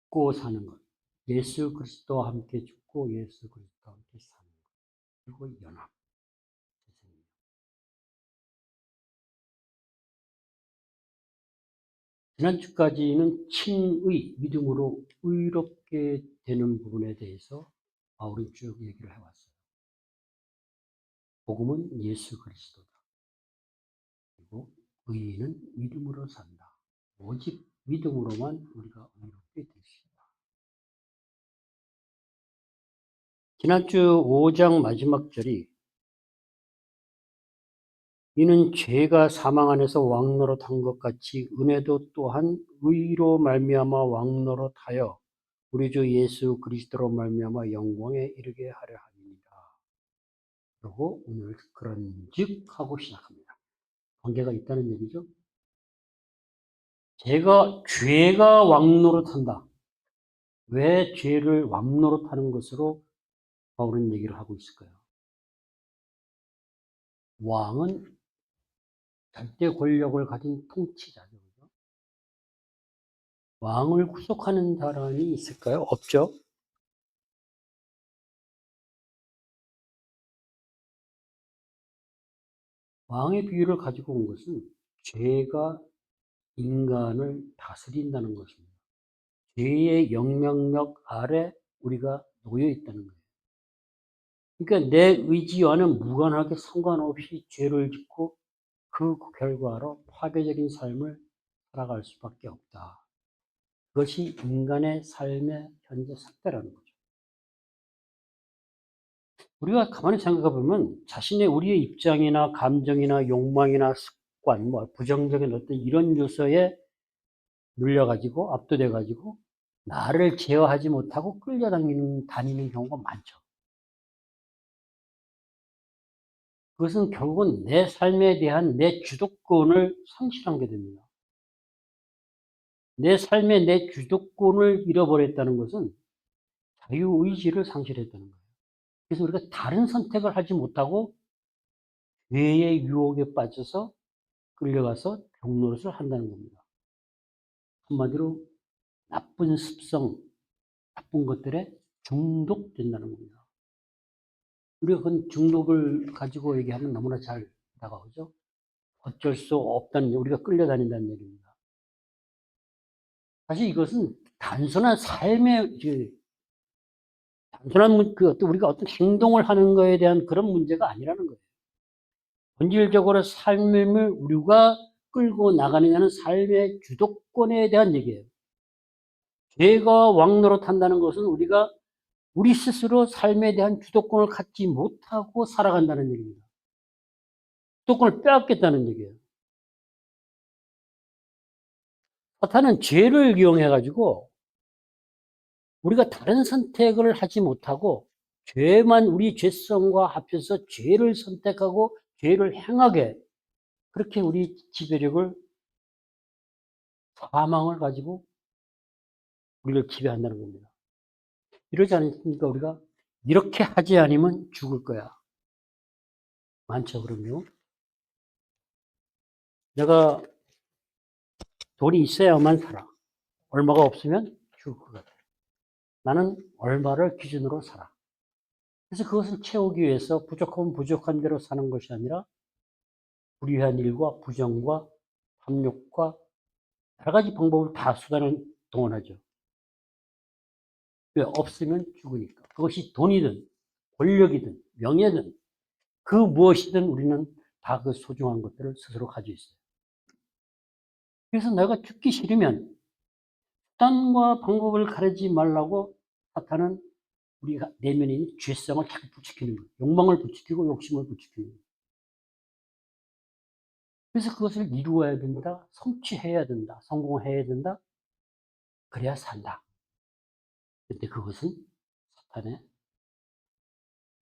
죽고 사는 것. 예수 그리스도와 함께 죽고 예수 그리스도와 함께 사는 것. 그리고 연합. 지난주까지는 칭의, 믿음으로 의롭게 되는 부분에 대해서 바울은 쭉 얘기를 해왔어요. 복음은 예수 그리스도다. 그리고 의인은 믿음으로 산다. 오직 믿음으로만 우리가 의롭게 될 수 있다. 지난주 5장 마지막 절이 이는 죄가 사망 안에서 왕노릇한 것 같이 은혜도 또한 의로 말미암아 왕노릇하여 우리 주 예수 그리스도로 말미암아 영광에 이르게 하려 함이니라. 그리고 오늘 그런즉 하고 시작합니다. 관계가 있다는 얘기죠. 죄가 왕노릇한다. 왜 죄를 왕노릇하는 것으로 바울은 얘기를 하고 있을까요? 왕은 절대 권력을 가진 통치자죠. 왕을 구속하는 사람이 있을까요? 없죠. 왕의 비유를 가지고 온 것은 죄가 인간을 다스린다는 것입니다. 죄의 영향력 아래 우리가 놓여 있다는 거예요. 그러니까 내 의지와는 무관하게 상관없이 죄를 짓고 그 결과로 파괴적인 삶을 살아갈 수밖에 없다. 그것이 인간의 삶의 현재 상태라는 거죠. 우리가 가만히 생각해 보면 우리의 입장이나 감정이나 욕망이나 습관, 부정적인 어떤 이런 요소에 눌려가지고 압도돼가지고 나를 제어하지 못하고 다니는 경우가 많죠. 그것은 결국은 내 삶에 대한 내 주도권을 상실한 게 됩니다. 내 삶에 내 주도권을 잃어버렸다는 것은 자유의지를 상실했다는 거예요. 그래서 우리가 다른 선택을 하지 못하고 죄의 유혹에 빠져서 끌려가서 종노릇을 한다는 겁니다. 한마디로 나쁜 습성, 나쁜 것들에 중독된다는 겁니다. 우리가 그 중독을 가지고 얘기하면 너무나 잘 다가오죠. 어쩔 수 없다는, 우리가 끌려다닌다는 얘기입니다. 사실 이것은 단순한 삶의, 단순한 우리가 어떤 행동을 하는 거에 대한 그런 문제가 아니라는 거예요. 본질적으로 삶을 우리가 끌고 나가느냐는 삶의 주도권에 대한 얘기예요. 죄가 왕노릇한다는 것은 우리가 우리 스스로 삶에 대한 주도권을 갖지 못하고 살아간다는 얘기입니다. 주도권을 빼앗겠다는 얘기예요. 사탄은 죄를 이용해가지고 우리가 다른 선택을 하지 못하고 우리 죄성과 합해서 죄를 선택하고 죄를 행하게 그렇게 우리 지배력을 사망을 가지고 우리를 지배한다는 겁니다. 이러지 않습니까? 우리가 이렇게 하지 않으면 죽을 거야. 많죠, 그럼요. 내가 돈이 있어야만 살아. 얼마가 없으면 죽을 것 같아. 나는 얼마를 기준으로 살아. 그래서 그것을 채우기 위해서 부족하면 부족한 대로 사는 것이 아니라 불의한 일과 부정과 탐욕과 여러 가지 방법을 다 수단을 동원하죠. 왜? 없으면 죽으니까. 그것이 돈이든 권력이든 명예든 그 무엇이든 우리는 다 그 소중한 것들을 스스로 가지고 있어요. 그래서 내가 죽기 싫으면 수단과 방법을 가리지 말라고 사탄은 우리가 내면에 있는 죄성을 자꾸 부추기는 거예요. 욕망을 부추기고 욕심을 부추기는 거예요. 그래서 그것을 이루어야 된다. 성취해야 된다. 성공해야 된다. 그래야 산다. 근데 그것은 사탄의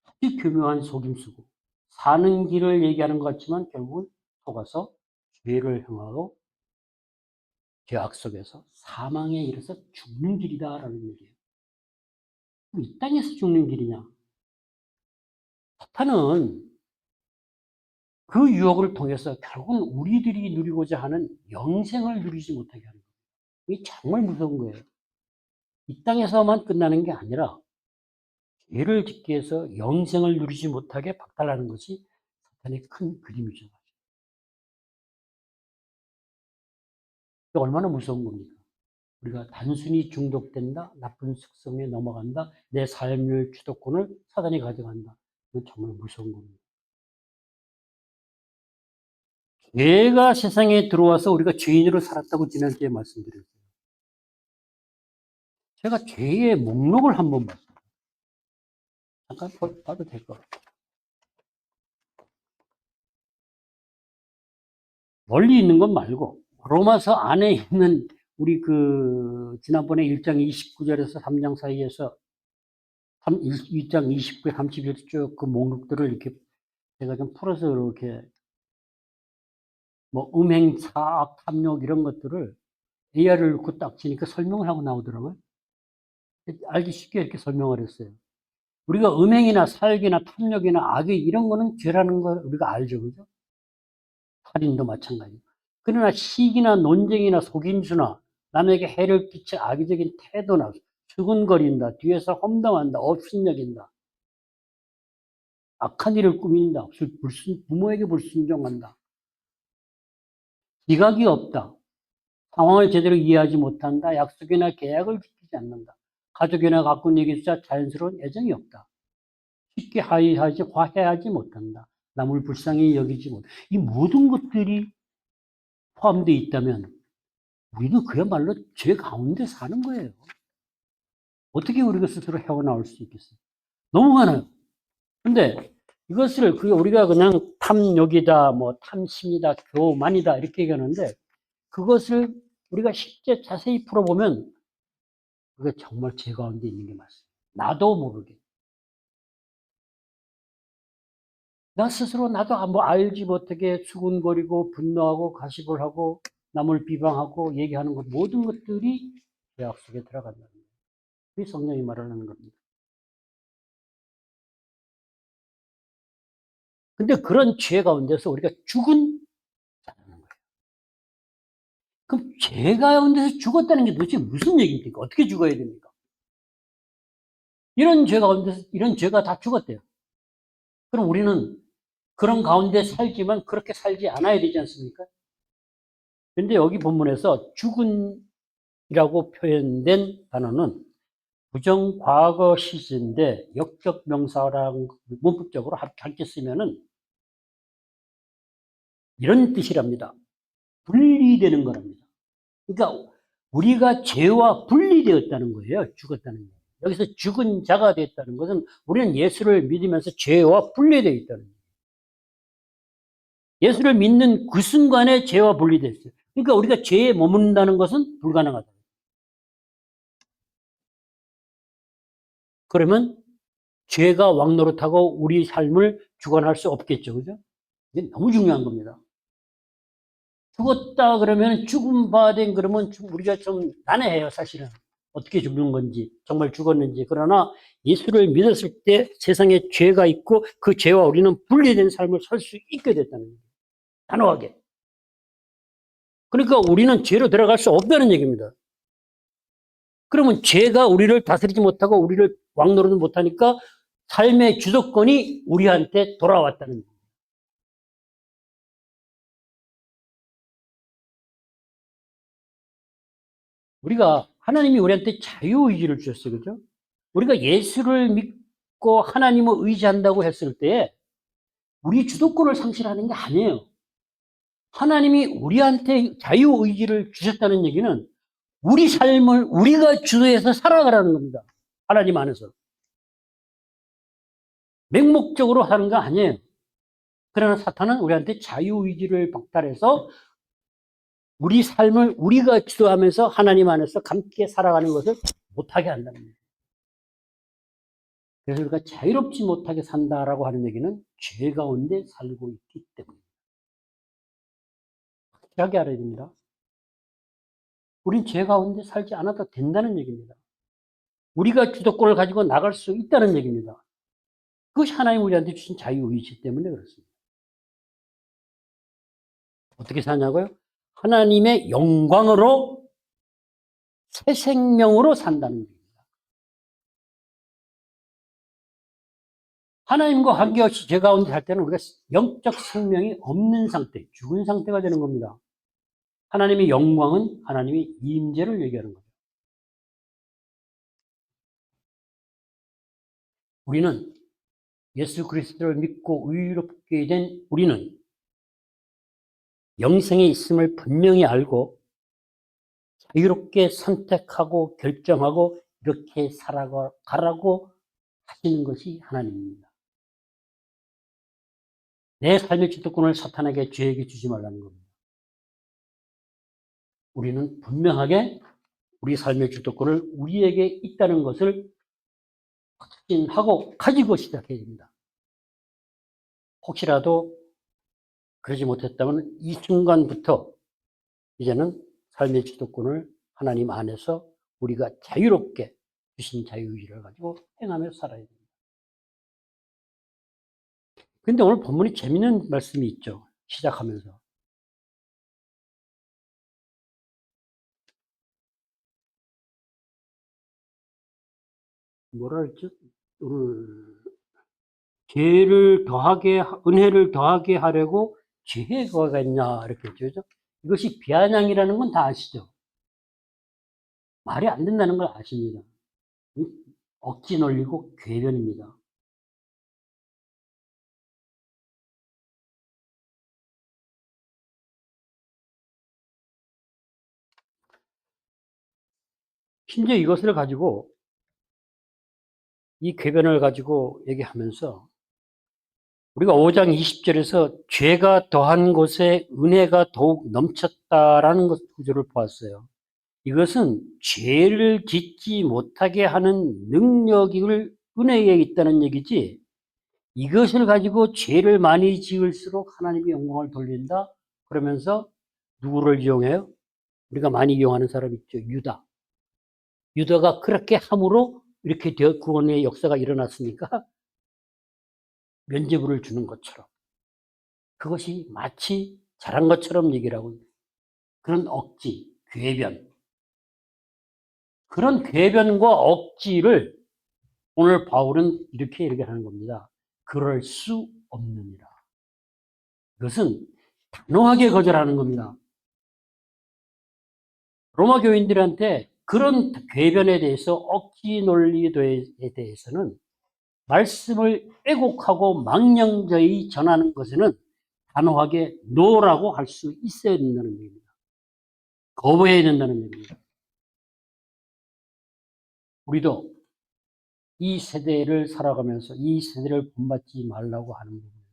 아주 교묘한 속임수고 사는 길을 얘기하는 것 같지만 결국은 속아서 죄를 행하고 죄악 속에서 사망에 이르러서 죽는 길이다라는 얘기예요. 이 땅에서 죽는 길이냐? 사탄은 그 유혹을 통해서 결국은 우리들이 누리고자 하는 영생을 누리지 못하게 하는 거예요. 이게 정말 무서운 거예요. 이 땅에서만 끝나는 게 아니라 죄를 짓게 해서 영생을 누리지 못하게 박탈하는 것이 사탄의 큰 그림이죠. 얼마나 무서운 겁니까? 우리가 단순히 중독된다, 나쁜 습성에 넘어간다, 내 삶의 주도권을 사단이 가져간다. 이건 정말 무서운 겁니다. 죄가 세상에 들어와서 우리가 죄인으로 살았다고 지난주에 말씀드렸어요. 제가 죄의 목록을 한번 봤어요. 잠깐 봐도 될 것 같아요. 멀리 있는 건 말고 로마서 안에 있는 우리 지난번에 1장 29절에서 3장 사이에서 2장 29, 31 쭉 그 목록들을 이렇게 제가 좀 풀어서 이렇게 뭐 음행, 사악, 탐욕 이런 것들을 AR을 넣고 딱 치니까 설명을 하고 나오더라고요. 알기 쉽게 이렇게 설명을 했어요. 우리가 음행이나 사욕이나 탐욕이나 악의 이런 거는 죄라는 걸 우리가 알죠. 그죠? 살인도 마찬가지고. 그러나 시기나 논쟁이나 속임수나 남에게 해를 끼쳐 악의적인 태도나 수근거린다, 뒤에서 험담한다, 업신여긴다, 악한 일을 꾸민다, 부모에게 불순종한다, 지각이 없다, 상황을 제대로 이해하지 못한다, 약속이나 계약을 지키지 않는다, 가족이나 가꾼 얘기조차 자연스러운 애정이 없다, 쉽게 화해하지 못한다, 남을 불쌍히 여기지 못. 이 모든 것들이 포함되어 있다면 우리는 그야말로 죄 가운데 사는 거예요. 어떻게 우리가 스스로 헤어나올 수 있겠어요? 너무 많아요. 근데 이것을 우리가 그냥 탐욕이다, 뭐 탐심이다, 교만이다 이렇게 얘기하는데 그것을 우리가 실제 자세히 풀어보면 그게 정말 죄 가운데 있는 게 맞습니다. 나도 모르게. 나 스스로 나도 뭐 알지 못하게 수군거리고 분노하고 가십을 하고 남을 비방하고 얘기하는 것 모든 것들이 죄악 속에 들어간다는 거예요. 그게 성령이 말하는 겁니다. 근데 그런 죄 가운데서 우리가 죽은 자라는 거예요. 그럼 죄 가운데서 죽었다는 게 도대체 무슨 얘기입니까? 어떻게 죽어야 됩니까? 이런 죄 가운데서, 이런 죄가 다 죽었대요. 그럼 우리는 그런 가운데 살지만 그렇게 살지 않아야 되지 않습니까? 근데 여기 본문에서 죽은이라고 표현된 단어는 부정 과거 시제인데 역적 명사랑 문법적으로 함께 쓰면은 이런 뜻이랍니다. 분리되는 거랍니다. 그러니까 우리가 죄와 분리되었다는 거예요. 죽었다는 거예요. 여기서 죽은 자가 됐다는 것은 우리는 예수를 믿으면서 죄와 분리되어 있다는 거예요. 예수를 믿는 그 순간에 죄와 분리됐어요. 그러니까 우리가 죄에 머문다는 것은 불가능하다. 그러면 죄가 왕노릇하고 우리 삶을 주관할 수 없겠죠. 그죠? 이게 너무 중요한 겁니다. 죽었다 그러면 죽음 바된 그러면 우리가 좀 난해해요, 사실은. 어떻게 죽는 건지, 정말 죽었는지. 그러나 예수를 믿었을 때 세상에 죄가 있고 그 죄와 우리는 분리된 삶을 살 수 있게 됐다는 거예요. 단호하게. 그러니까 우리는 죄로 들어갈 수 없다는 얘기입니다. 그러면 죄가 우리를 다스리지 못하고 우리를 왕노릇 못하니까 삶의 주도권이 우리한테 돌아왔다는 거예요. 우리가 하나님이 우리한테 자유의지를 주셨어요. 그죠? 우리가 예수를 믿고 하나님을 의지한다고 했을 때 우리 주도권을 상실하는 게 아니에요. 하나님이 우리한테 자유의지를 주셨다는 얘기는 우리 삶을 우리가 주도해서 살아가라는 겁니다. 하나님 안에서. 맹목적으로 하는 거 아니에요. 그러나 사탄은 우리한테 자유의지를 박탈해서 우리 삶을 우리가 주도하면서 하나님 안에서 함께 살아가는 것을 못하게 한다는 거예요. 그래서 우리가 자유롭지 못하게 산다라고 하는 얘기는 죄 가운데 살고 있기 때문입니다. 확실하게 알아야 됩니다. 우린 죄 가운데 살지 않아도 된다는 얘기입니다. 우리가 주도권을 가지고 나갈 수 있다는 얘기입니다. 그것이 하나님 우리한테 주신 자유의지 때문에 그렇습니다. 어떻게 사냐고요? 하나님의 영광으로 새 생명으로 산다는 거예요. 하나님과 관계없이 죄 가운데 살 때는 우리가 영적 생명이 없는 상태, 죽은 상태가 되는 겁니다. 하나님의 영광은 하나님의 임재를 얘기하는 거죠. 우리는 예수 그리스도를 믿고 의롭게 된 우리는 영생에 있음을 분명히 알고 자유롭게 선택하고 결정하고 이렇게 살아가라고 하시는 것이 하나님입니다. 내 삶의 주도권을 사탄에게 죄에게 주지 말라는 겁니다. 우리는 분명하게 우리 삶의 주도권을 우리에게 있다는 것을 확신하고 가지고 시작해야 됩니다. 혹시라도 그러지 못했다면 이 순간부터 이제는 삶의 주도권을 하나님 안에서 우리가 자유롭게 주신 자유의지를 가지고 행하며 살아야 됩니다. 근데 오늘 본문이 재미있는 말씀이 있죠. 시작하면서. 뭐라 했죠? 오늘 은혜를 더하게 하려고 죄에 거하겠냐 이렇게 했죠. 그죠? 이것이 비아냥이라는 건 다 아시죠? 말이 안 된다는 걸 아십니다. 억지 논리고 궤변입니다. 심지어 이것을 가지고 이 궤변을 가지고 얘기하면서 우리가 5장 20절에서 죄가 더한 곳에 은혜가 더욱 넘쳤다라는 구절을 보았어요. 이것은 죄를 짓지 못하게 하는 능력을 은혜에 있다는 얘기지, 이것을 가지고 죄를 많이 지을수록 하나님의 영광을 돌린다? 그러면서 누구를 이용해요? 우리가 많이 이용하는 사람 있죠. 유다. 유다가 그렇게 함으로 이렇게 구원의 역사가 일어났으니까 면죄부를 주는 것처럼, 그것이 마치 잘한 것처럼 얘기를 하고, 그런 억지, 궤변, 그런 궤변과 억지를 오늘 바울은 이렇게 얘기하는 겁니다. 그럴 수 없느니라. 이것은 단호하게 거절하는 겁니다. 로마 교인들한테 그런 궤변에 대해서, 억지 논리에 대해서는 말씀을 왜곡하고 망령되이 전하는 것에는 단호하게 노라고 할 수 있어야 된다는 얘기입니다. 거부해야 된다는 얘기입니다. 우리도 이 세대를 살아가면서 이 세대를 본받지 말라고 하는 부분에서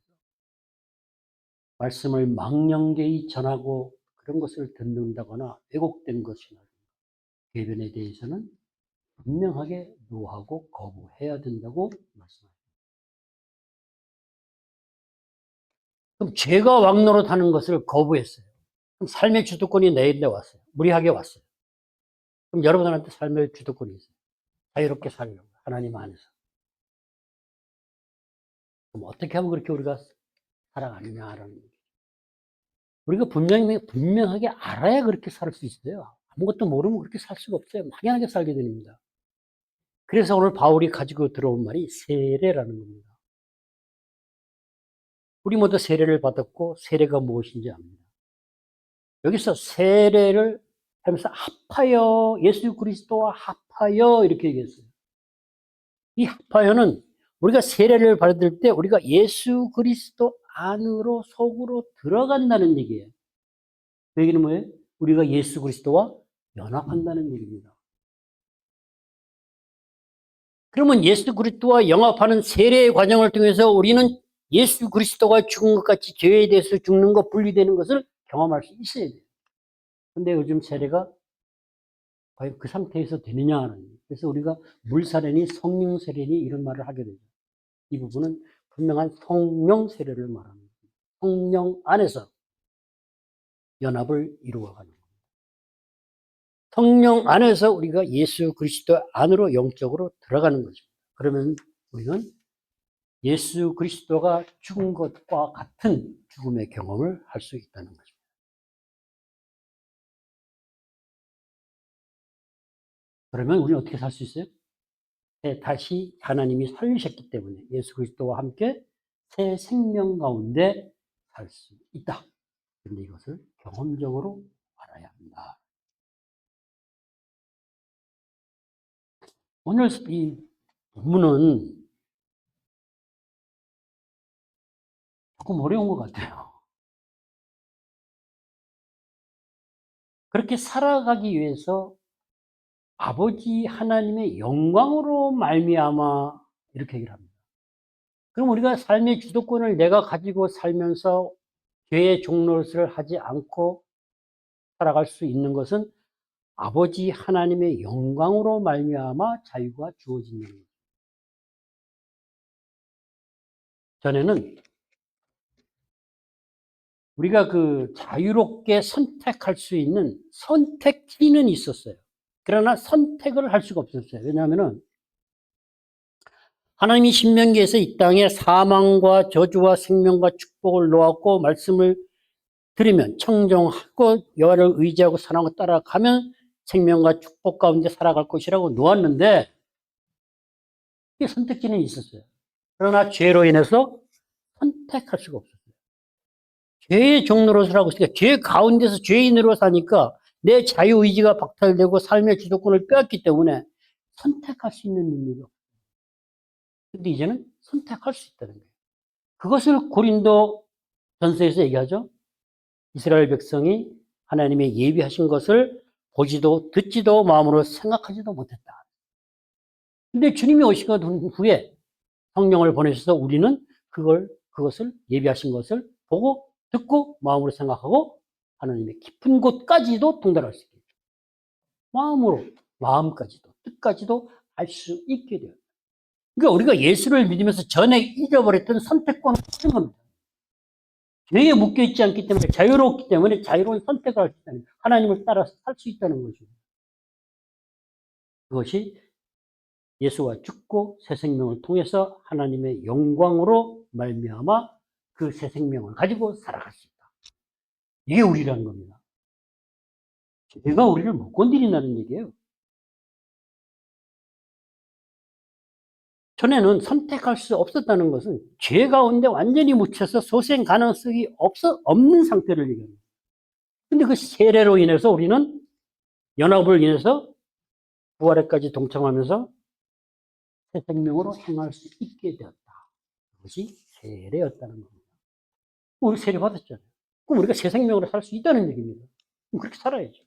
말씀을 망령되이 전하고 그런 것을 듣는다거나 왜곡된 것이나 궤변에 대해서는 분명하게 노하고 거부해야 된다고 말씀합니다. 그럼 죄가 왕노릇하는 것을 거부했어요. 그럼 삶의 주도권이 내일에 왔어요. 무리하게 왔어요. 그럼 여러분한테 삶의 주도권이 있어요. 자유롭게 살려고, 하나님 안에서. 그럼 어떻게 하면 그렇게 우리가 살아가느냐라는 얘기죠. 우리가 분명하게 알아야 그렇게 살 수 있어요. 아무것도 모르면 그렇게 살 수가 없어요. 막연하게 살게 됩니다. 그래서 오늘 바울이 가지고 들어온 말이 세례라는 겁니다. 우리 모두 세례를 받았고 세례가 무엇인지 압니다. 여기서 세례를 하면서 합하여, 예수 그리스도와 합하여 이렇게 얘기했어요. 이 합하여는 우리가 세례를 받을 때 우리가 예수 그리스도 안으로 속으로 들어간다는 얘기예요. 그 얘기는 뭐예요? 우리가 예수 그리스도와 연합한다는 얘기입니다. 그러면 예수 그리스도와 연합하는 세례의 과정을 통해서 우리는 예수 그리스도가 죽은 것 같이 죄에 대해서 죽는 것, 분리되는 것을 경험할 수 있어야 돼요. 근데 요즘 세례가 과연 그 상태에서 되느냐는, 그래서 우리가 물 세례니 성령 세례니 이런 말을 하게 되죠. 이 부분은 분명한 성령 세례를 말합니다. 성령 안에서 연합을 이루어가는 겁니다. 성령 안에서 우리가 예수 그리스도 안으로 영적으로 들어가는 거죠. 그러면 우리는 예수 그리스도가 죽은 것과 같은 죽음의 경험을 할 수 있다는 거죠. 그러면 우리는 어떻게 살 수 있어요? 다시 하나님이 살리셨기 때문에 예수 그리스도와 함께 새 생명 가운데 살 수 있다. 그런데 이것을 경험적으로 알아야 한다. 오늘 이 본문은 조금 어려운 것 같아요. 그렇게 살아가기 위해서 아버지 하나님의 영광으로 말미암아 이렇게 얘기를 합니다. 그럼 우리가 삶의 주도권을 내가 가지고 살면서 죄의 종노릇을 하지 않고 살아갈 수 있는 것은 아버지 하나님의 영광으로 말미암아 자유가 주어진 일입니다. 전에는 우리가 그 자유롭게 선택할 수 있는 선택지는 있었어요. 그러나 선택을 할 수가 없었어요. 왜냐하면은 하나님이 신명기에서 이 땅에 사망과 저주와 생명과 축복을 놓았고 말씀을 들으면 청정하고 여호와를 의지하고 사랑하고 따라가면 생명과 축복 가운데 살아갈 것이라고 놓았는데 이 선택지는 있었어요. 그러나 죄로 인해서 선택할 수가 없었어요. 죄의 종로로 살고 있으니까 죄 가운데서 죄인으로 사니까 내 자유의지가 박탈되고 삶의 주도권을 빼앗기 때문에 선택할 수 있는 능력이 없어요. 근데 이제는 선택할 수 있다는 거예요. 그것을 고린도 전서에서 얘기하죠. 이스라엘 백성이 하나님의 예비하신 것을 보지도 듣지도 마음으로 생각하지도 못했다. 근데 주님이 오시고 난 후에 성령을 보내셔서 우리는 그것을 예비하신 것을 보고 듣고 마음으로 생각하고 하나님의 깊은 곳까지도 통달할 수 있게 돼요. 마음으로, 마음까지도, 뜻까지도 알 수 있게 돼요. 그러니까 우리가 예수를 믿으면서 전에 잊어버렸던 선택권을 얻는 겁니다. 죄에 묶여있지 않기 때문에 자유롭기 때문에 자유로운 선택을 할 수 있다는 거예요. 하나님을 따라서 살 수 있다는 거죠. 그것이 예수와 죽고 새 생명을 통해서 하나님의 영광으로 말미암아 그 새 생명을 가지고 살아갈 수 있다. 이게 우리라는 겁니다. 죄가 우리를 못 건드린다는 얘기예요. 전에는 선택할 수 없었다는 것은 죄 가운데 완전히 묻혀서 소생 가능성이 없는 상태를 얘기합니다. 근데 그 세례로 인해서 우리는 연합을 인해서 부활에까지 동참하면서 새 생명으로 행할 수 있게 되었다. 그것이 세례였다는 겁니다. 우리 세례 받았잖아요. 그럼 우리가 새 생명으로 살 수 있다는 얘기입니다. 그럼 그렇게 살아야죠.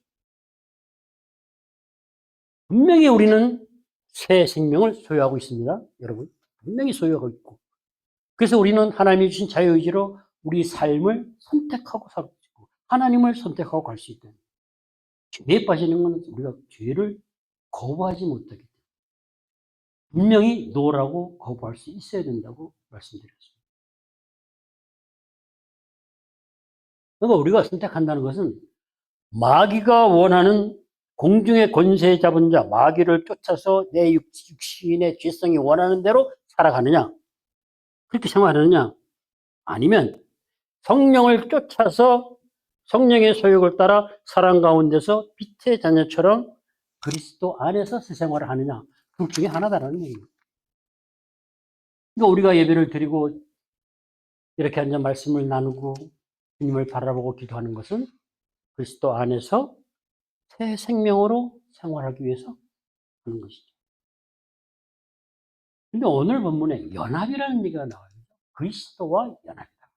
분명히 우리는 새 생명을 소유하고 있습니다. 여러분, 분명히 소유하고 있고. 그래서 우리는 하나님이 주신 자유의지로 우리 삶을 선택하고 살고 있고, 하나님을 선택하고 갈 수 있다. 죄에 빠지는 건 우리가 죄를 거부하지 못하기 때문에 분명히 노라고 거부할 수 있어야 된다고 말씀드렸습니다. 그러니까 우리가 선택한다는 것은 마귀가 원하는 공중의 권세 잡은 자, 마귀를 쫓아서 내 육신의 죄성이 원하는 대로 살아가느냐, 그렇게 생각하느냐, 아니면 성령을 쫓아서 성령의 소욕을 따라 사랑 가운데서 빛의 자녀처럼 그리스도 안에서 새 생활을 하느냐, 둘 중에 하나다라는 얘기입니다. 그러니까 우리가 예배를 드리고 이렇게 앉아 말씀을 나누고 주님을 바라보고 기도하는 것은 그리스도 안에서 새 생명으로 생활하기 위해서 하는 것이죠. 근데 오늘 본문에 연합이라는 얘기가 나와요. 그리스도와 연합이다.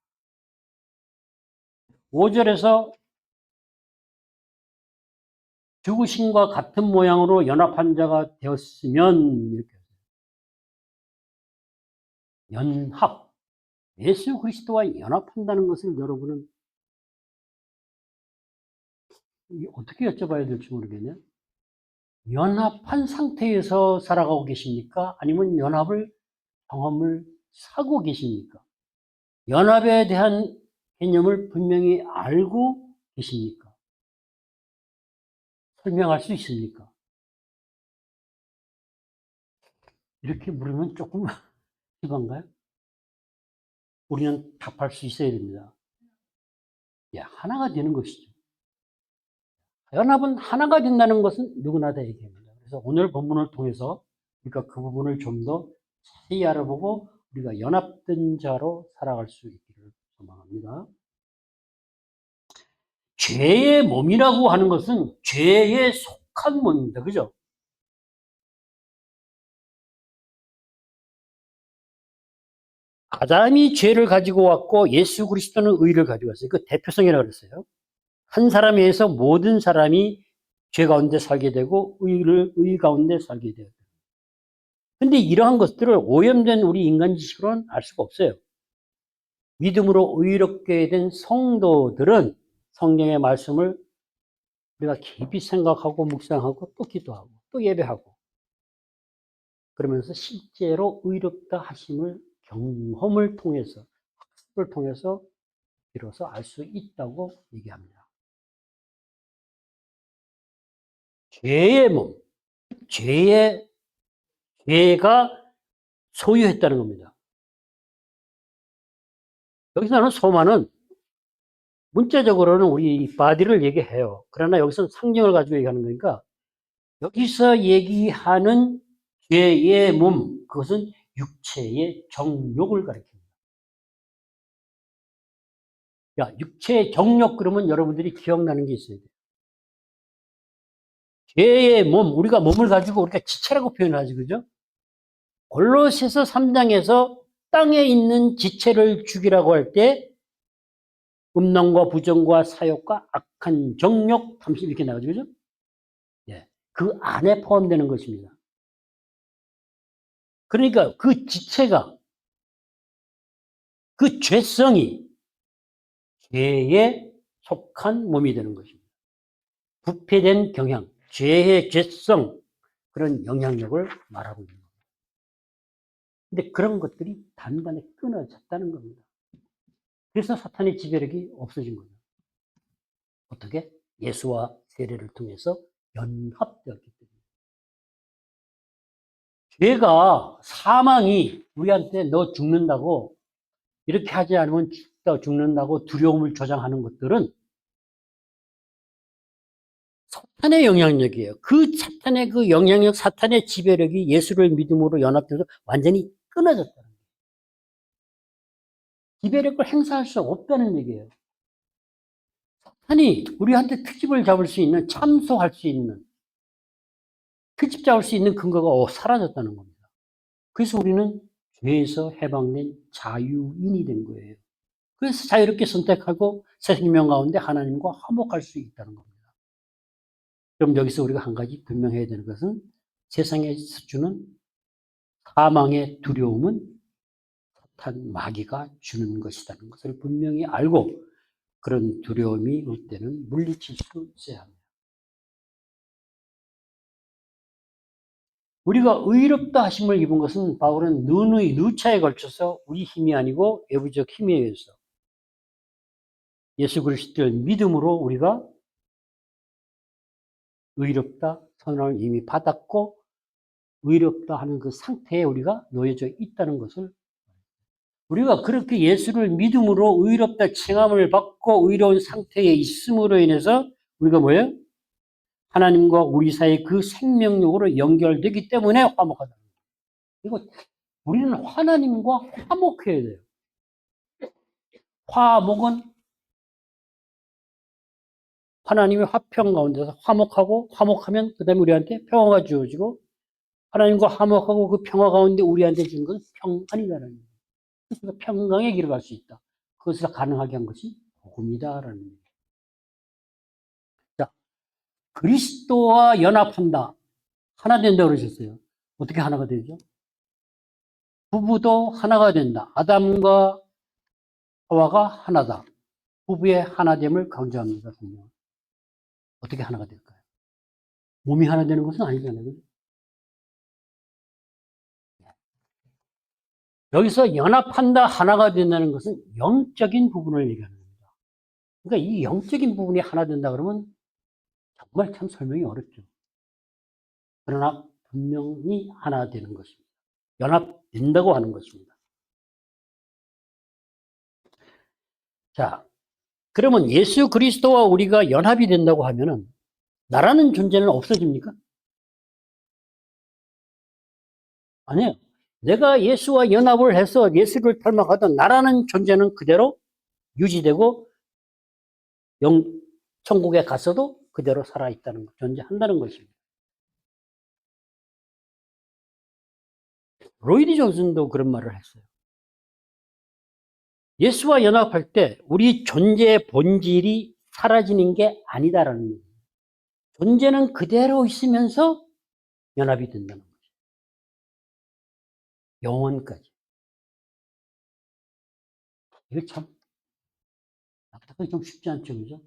5절에서 죽으심과 같은 모양으로 연합한 자가 되었으면 이렇게 연합. 예수 그리스도와 연합한다는 것을 여러분은 어떻게 여쭤봐야 될지 모르겠네요. 연합한 상태에서 살아가고 계십니까? 아니면 연합을 경험을 하고 계십니까? 연합에 대한 개념을 분명히 알고 계십니까? 설명할 수 있습니까? 이렇게 물으면 조금 심한가요? 우리는 답할 수 있어야 됩니다. 예, 하나가 되는 것이죠. 연합은 하나가 된다는 것은 누구나 다 얘기합니다. 그래서 오늘 본문을 통해서 그러니까 그 부분을 좀 더 자세히 알아보고 우리가 연합된 자로 살아갈 수 있기를 소망합니다. 죄의 몸이라고 하는 것은 죄에 속한 몸입니다. 그죠? 아담이 죄를 가지고 왔고 예수 그리스도는 의를 가지고 왔어요. 그 대표성이라고 그랬어요. 한 사람에 의해서 모든 사람이 죄 가운데 살게 되고 의 가운데 살게 돼요. 근데 이러한 것들을 오염된 우리 인간 지식으로는 알 수가 없어요. 믿음으로 의롭게 된 성도들은 성경의 말씀을 우리가 깊이 생각하고 묵상하고 또 기도하고 또 예배하고 그러면서 실제로 의롭다 하심을 경험을 통해서 학습을 통해서 비로소 알 수 있다고 얘기합니다. 죄의 몸, 죄가 소유했다는 겁니다. 여기서는 소만은 문자적으로는 우리 바디를 얘기해요. 그러나 여기서는 상징을 가지고 얘기하는 거니까 여기서 얘기하는 죄의 몸, 그것은 육체의 정욕을 가리킵니다. 야, 육체의 정욕 그러면 여러분들이 기억나는 게 있어야 돼요. 죄의 몸, 우리가 몸을 가지고 우리가 지체라고 표현하지, 그죠? 골로새서 3장에서 땅에 있는 지체를 죽이라고 할 때 음란과 부정과 사욕과 악한 정욕, 탐심 이렇게 나가죠, 그죠? 예, 그 안에 포함되는 것입니다. 그러니까 그 지체가, 그 죄성이 죄에 속한 몸이 되는 것입니다. 부패된 경향, 죄의 죄성, 그런 영향력을 말하고 있는 겁니다. 근데 그런 것들이 단단히 끊어졌다는 겁니다. 그래서 사탄의 지배력이 없어진 거예요. 어떻게? 예수와 세례를 통해서 연합되었기 때문에. 죄가, 사망이 우리한테 너 죽는다고, 이렇게 하지 않으면 죽는다고 두려움을 조장하는 것들은 사탄의 영향력이에요. 그 사탄의 그 영향력, 사탄의 지배력이 예수를 믿음으로 연합돼서 완전히 끊어졌다는 거예요. 지배력을 행사할 수 없다는 얘기예요. 사탄이 우리한테 특집을 잡을 수 있는, 참소할 수 있는, 특집 잡을 수 있는 근거가 사라졌다는 겁니다. 그래서 우리는 죄에서 해방된 자유인이 된 거예요. 그래서 자유롭게 선택하고 새 생명 가운데 하나님과 화목할 수 있다는 겁니다. 그럼 여기서 우리가 한 가지 분명해야 되는 것은 세상에서 주는 사망의 두려움은 사탄 마귀가 주는 것이라는 것을 분명히 알고 그런 두려움이 올 때는 물리칠 수 있어야 합니다. 우리가 의롭다 하심을 입은 것은 바울은 누차에 걸쳐서 우리 힘이 아니고 외부적 힘에 의해서 예수 그리스도를 믿음으로 우리가 의롭다 선언을 이미 받았고 의롭다 하는 그 상태에 우리가 놓여져 있다는 것을 우리가 그렇게 예수를 믿음으로 의롭다 칭함을 받고 의로운 상태에 있음으로 인해서 우리가 뭐예요? 하나님과 우리 사이 그 생명력으로 연결되기 때문에 화목하다. 이거 우리는 하나님과 화목해야 돼요. 화목은 하나님의 화평 가운데서 화목하면 그 다음에 우리한테 평화가 주어지고 하나님과 화목하고 그 평화 가운데 우리한테 준 건 평안이라는 거예요. 그래서 평강의 길을 갈 수 있다. 그것을 가능하게 한 것이 복음이다라는 거예요. 자, 그리스도와 연합한다. 하나 된다 그러셨어요. 어떻게 하나가 되죠? 부부도 하나가 된다. 아담과 하와가 하나다. 부부의 하나됨을 강조합니다. 어떻게 하나가 될까요? 몸이 하나 되는 것은 아니잖아요. 여기서 연합한다, 하나가 된다는 것은 영적인 부분을 얘기하는 겁니다. 그러니까 이 영적인 부분이 하나 된다 그러면 정말 참 설명이 어렵죠. 그러나 분명히 하나 되는 것입니다. 연합된다고 하는 것입니다. 자, 그러면 예수 그리스도와 우리가 연합이 된다고 하면은 나라는 존재는 없어집니까? 아니에요. 내가 예수와 연합을 해서 예수를 닮아가던 나라는 존재는 그대로 유지되고 천국에 갔어도 그대로 살아있다는 것, 존재한다는 것입니다. 로이드 존슨도 그런 말을 했어요. 예수와 연합할 때 우리 존재의 본질이 사라지는 게 아니다라는 거예요. 존재는 그대로 있으면서 연합이 된다는 거죠. 영원까지. 이거 참 답답하기 좀 쉽지 않죠, 그죠?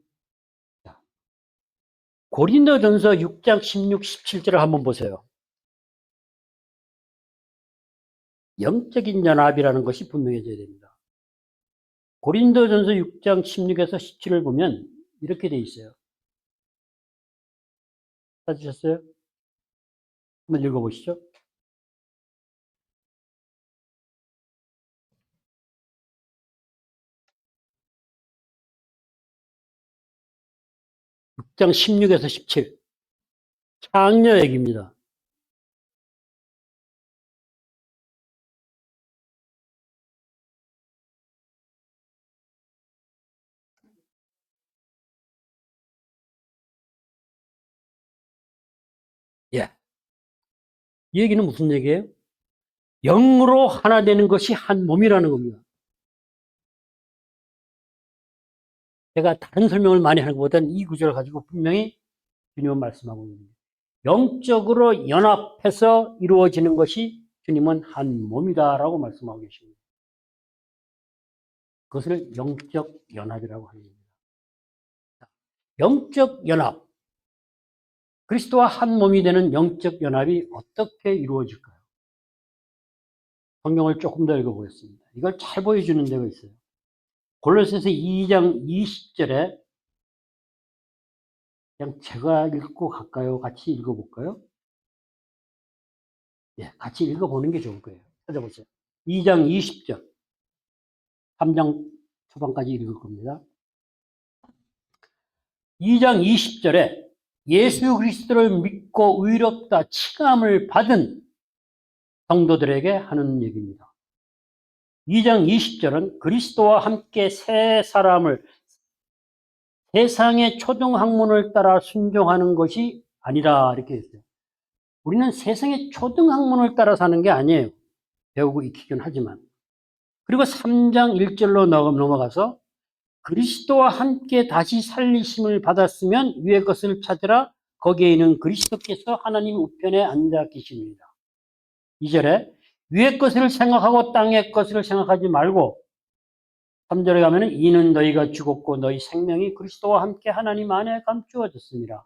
자, 고린도전서 6장 16, 17절을 한번 보세요. 영적인 연합이라는 것이 분명해져야 됩니다. 고린도전서 6장 16에서 17을 보면 이렇게 돼 있어요. 찾으셨어요? 한번 읽어보시죠. 6장 16에서 17. 창녀 얘기입니다. 예. 이 얘기는 무슨 얘기예요? 영으로 하나 되는 것이 한 몸이라는 겁니다. 제가 다른 설명을 많이 하는 것보다는 이 구절을 가지고 분명히 주님은 말씀하고 있습니다. 영적으로 연합해서 이루어지는 것이 주님은 한 몸이다라고 말씀하고 계십니다. 그것을 영적 연합이라고 합니다. 영적 연합. 그리스도와 한 몸이 되는 영적 연합이 어떻게 이루어질까요? 성경을 조금 더 읽어보겠습니다. 이걸 잘 보여주는 데가 있어요. 골로새서 2장 20절에 그냥 제가 읽고 갈까요? 같이 읽어볼까요? 예, 같이 읽어보는 게 좋을 거예요. 찾아보세요. 2장 20절. 3장 초반까지 읽을 겁니다. 2장 20절에 예수 그리스도를 믿고 의롭다 칭함을 받은 성도들에게 하는 얘기입니다. 2장 20절은 그리스도와 함께 새 사람을 세상의 초등학문을 따라 순종하는 것이 아니라 이렇게 했어요. 우리는 세상의 초등학문을 따라 사는 게 아니에요. 배우고 익히긴 하지만. 그리고 3장 1절로 넘어가서 그리스도와 함께 다시 살리심을 받았으면 위의 것을 찾으라. 거기에 있는 그리스도께서 하나님 우편에 앉아 계십니다. 2절에 위의 것을 생각하고 땅의 것을 생각하지 말고 3절에 가면은 이는 너희가 죽었고 너희 생명이 그리스도와 함께 하나님 안에 감추어졌습니다.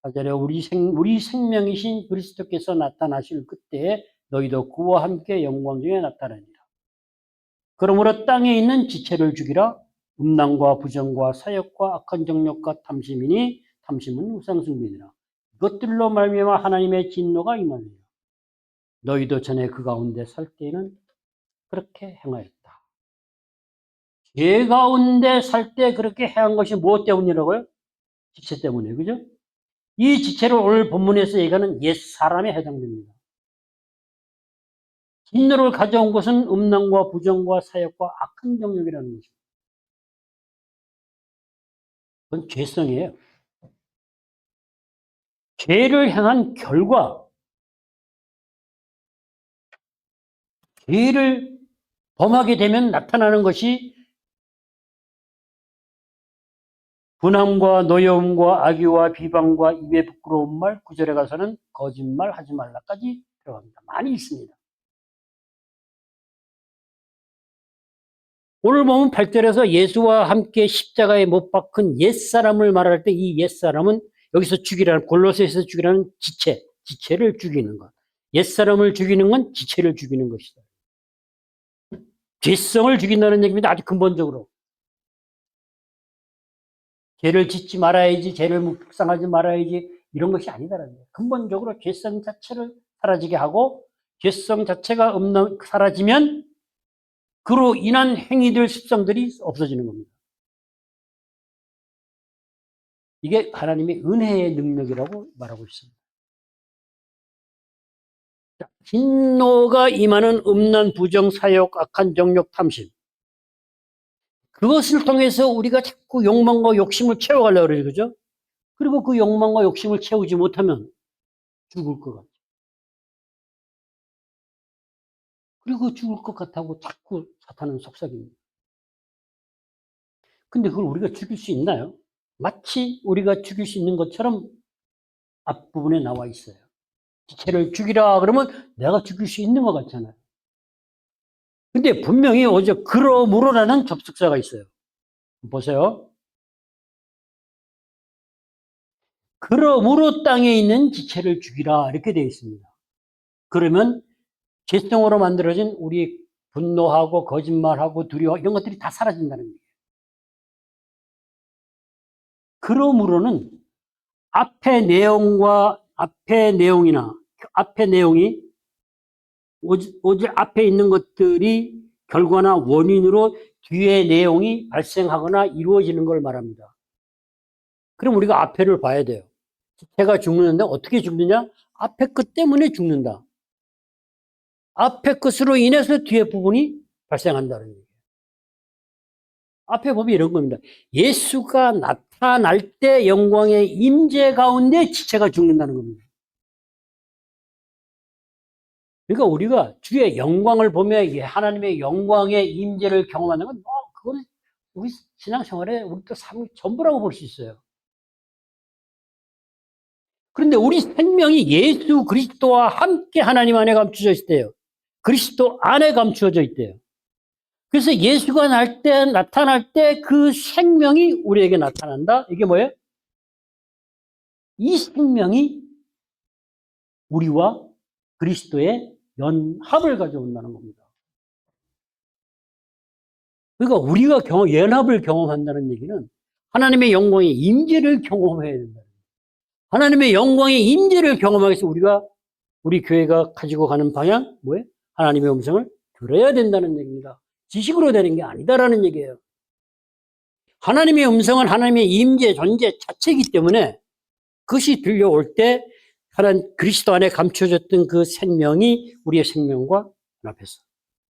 4절에 우리 생명이신 그리스도께서 나타나실 그때에 너희도 그와 함께 영광 중에 나타나리라. 그러므로 땅에 있는 지체를 죽이라. 음란과 부정과 사욕과 악한 정욕과 탐심이니 탐심은 우상숭배니라. 이것들로 말미암아 하나님의 진노가 임하니라. 너희도 전에 그 가운데 살 때에는 그렇게 행하였다. 죄 가운데 살 때 그렇게 행한 것이 무엇 때문이라고요? 지체 때문에, 그죠? 이 지체를 오늘 본문에서 얘기하는 옛사람에 해당됩니다. 진노를 가져온 것은 음란과 부정과 사욕과 악한 정욕이라는 것입니다. 그건 죄성이에요. 죄를 행한 결과, 죄를 범하게 되면 나타나는 것이 분함과 노여움과 악의와 비방과 입에 부끄러운 말, 9절에 가서는 거짓말 하지 말라까지 들어갑니다. 많이 있습니다. 오늘 보면 8절에서 예수와 함께 십자가에 못 박힌 옛사람을 말할 때 이 옛사람은 여기서 죽이라는, 골로새에서 죽이라는 지체를 죽이는 것. 옛사람을 죽이는 건 지체를 죽이는 것이다. 죄성을 죽인다는 얘기입니다. 아주 근본적으로. 죄를 짓지 말아야지, 죄를 묵상하지 말아야지, 이런 것이 아니다라는 거예요. 근본적으로 죄성 자체를 사라지게 하고, 죄성 자체가 사라지면 그로 인한 행위들, 습성들이 없어지는 겁니다. 이게 하나님의 은혜의 능력이라고 말하고 있습니다. 진노가 임하는 음란, 부정, 사욕, 악한 정욕, 탐심. 그것을 통해서 우리가 자꾸 욕망과 욕심을 채워가려고 그래요. 그죠? 그리고 그 욕망과 욕심을 채우지 못하면 죽을 것 같아요. 그리고 죽을 것 같다고 자꾸 사탄은 속삭입니다. 근데 그걸 우리가 죽일 수 있나요? 마치 우리가 죽일 수 있는 것처럼 앞부분에 나와 있어요. 지체를 죽이라 그러면 내가 죽일 수 있는 것 같잖아요. 근데 분명히 오직 그러므로라는 접속사가 있어요. 보세요. 그러므로 땅에 있는 지체를 죽이라 이렇게 되어 있습니다. 그러면 죄성으로 만들어진 우리 분노하고 거짓말하고 두려워 이런 것들이 다 사라진다는 거예요. 그러므로는 앞의 내용과 앞의 내용이나 앞의 내용이 오직 앞에 있는 것들이 결과나 원인으로 뒤에 내용이 발생하거나 이루어지는 걸 말합니다. 그럼 우리가 앞에를 봐야 돼요. 지체가 죽는데 어떻게 죽느냐? 앞에 것 때문에 죽는다. 앞에 것으로 인해서 뒤에 부분이 발생한다는 얘기예요. 앞에 보면 이런 겁니다. 예수가 나타날 때 영광의 임재 가운데 지체가 죽는다는 겁니다. 그러니까 우리가 주의 영광을 보며 하나님의 영광의 임재를 경험하는 건 그건 우리 신앙생활에 우리 또 삶의 전부라고 볼 수 있어요. 그런데 우리 생명이 예수 그리스도와 함께 하나님 안에 감추어져 있대요. 그리스도 안에 감추어져 있대요. 그래서 예수가 나타날 때 그 생명이 우리에게 나타난다. 이게 뭐예요? 이 생명이 우리와 그리스도의 연합을 가져온다는 겁니다. 그러니까 우리가 연합을 경험한다는 얘기는 하나님의 영광의 임재를 경험해야 된다. 하나님의 영광의 임재를 경험하기 위해서 우리 교회가 가지고 가는 방향 뭐예요? 하나님의 음성을 들어야 된다는 얘기입니다. 지식으로 되는 게 아니다라는 얘기예요. 하나님의 음성은 하나님의 임재, 존재 자체이기 때문에 그것이 들려올 때 하나님 그리스도 안에 감춰졌던 그 생명이 우리의 생명과 연합해서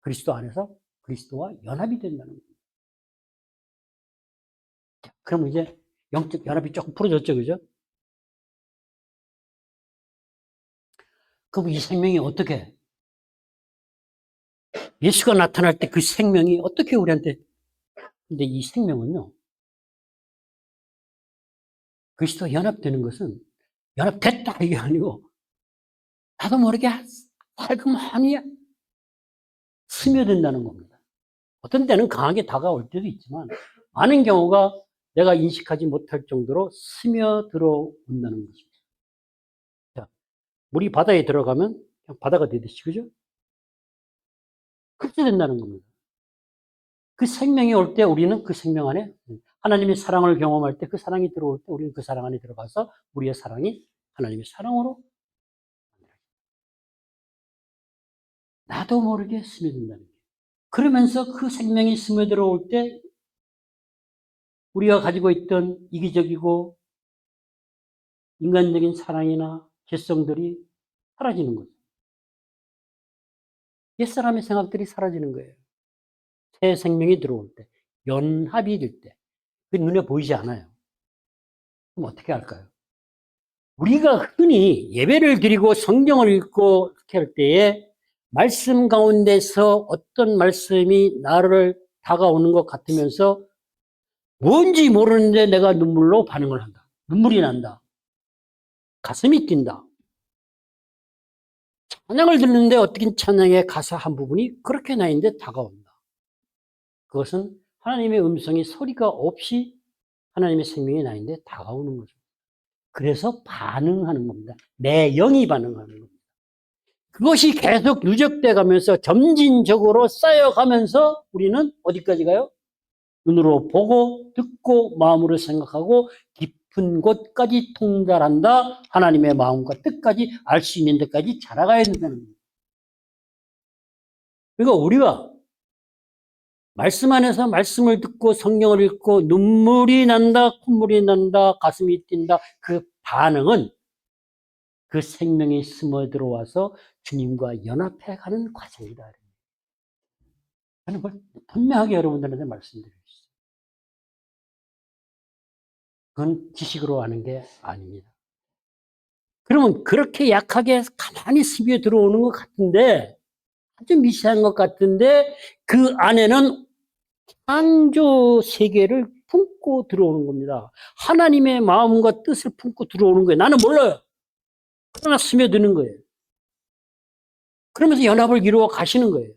그리스도 안에서 그리스도와 연합이 된다는 겁니다. 그럼 이제 영적 연합이 조금 풀어졌죠, 그죠? 그럼 이 생명이 어떻게 예수가 나타날 때 그 생명이 어떻게 우리한테 근데 이 생명은요 그리스도와 연합되는 것은 연합됐다 이게 아니고 나도 모르게 살금하니 스며든다는 겁니다. 어떤 때는 강하게 다가올 때도 있지만 많은 경우가 내가 인식하지 못할 정도로 스며들어 온다는 것입니다. 자, 물이 바다에 들어가면 그냥 바다가 되듯이 그죠? 그렇게 된다는 겁니다. 그 생명이 올 때 우리는 그 생명 안에 하나님의 사랑을 경험할 때 그 사랑이 들어올 때 우리는 그 사랑 안에 들어가서 우리의 사랑이 하나님의 사랑으로 나도 모르게 스며든다는 거예요. 그러면서 그 생명이 스며들어올 때 우리가 가지고 있던 이기적이고 인간적인 사랑이나 개성들이 사라지는 거죠. 옛사람의 생각들이 사라지는 거예요. 새 생명이 들어올 때, 연합이 될 때, 그 눈에 보이지 않아요. 그럼 어떻게 할까요? 우리가 흔히 예배를 드리고 성경을 읽고 이렇게 할 때에 말씀 가운데서 어떤 말씀이 나를 다가오는 것 같으면서 뭔지 모르는데 내가 눈물로 반응을 한다. 눈물이 난다. 가슴이 뛴다. 찬양을 듣는데 어떻게 찬양의 가사 한 부분이 그렇게 나 있는데 다가온다. 그것은 하나님의 음성이 소리가 없이 하나님의 생명이 나 있는데 다가오는 거죠. 그래서 반응하는 겁니다. 내 영이 반응하는 겁니다. 그것이 계속 누적돼 가면서 점진적으로 쌓여가면서 우리는 어디까지 가요? 눈으로 보고 듣고 마음으로 생각하고 깊은 곳까지 통달한다. 하나님의 마음과 뜻까지 알 수 있는 데까지 자라가야 된다는 겁니다. 그러니까 우리가 말씀 안에서 말씀을 듣고 성경을 읽고 눈물이 난다, 콧물이 난다, 가슴이 뛴다. 그 반응은 그 생명이 스며 들어와서 주님과 연합해 가는 과정이다. 저는 그걸 분명하게 여러분들한테 말씀드리고 있어요. 그건 지식으로 하는 게 아닙니다. 그러면 그렇게 약하게 가만히 스며 들어오는 것 같은데, 아주 미세한 것 같은데, 그 안에는 창조 세계를 품고 들어오는 겁니다. 하나님의 마음과 뜻을 품고 들어오는 거예요. 나는 몰라요. 그러나 스며드는 거예요. 그러면서 연합을 이루어 가시는 거예요.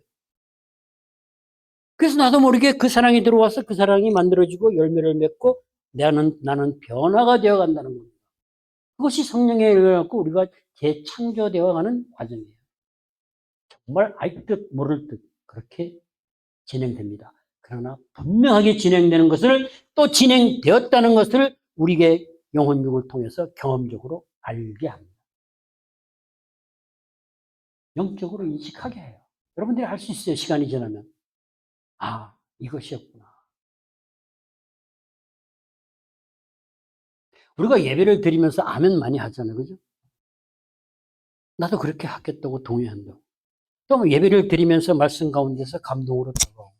그래서 나도 모르게 그 사랑이 들어와서 그 사랑이 만들어지고 열매를 맺고 나는 변화가 되어 간다는 겁니다. 그것이 성령에 의해갖고 우리가 재창조되어 가는 과정이에요. 정말 알 듯 모를 듯 그렇게 진행됩니다. 그러나 분명하게 진행되는 것을 또 진행되었다는 것을 우리에게 영혼육을 통해서 경험적으로 알게 합니다. 영적으로 인식하게 해요. 여러분들이 알 수 있어요. 시간이 지나면. 아, 이것이었구나. 우리가 예배를 드리면서 아멘 많이 하잖아요. 그죠? 나도 그렇게 하겠다고 동의한다고. 또 예배를 드리면서 말씀 가운데서 감동으로 들어오고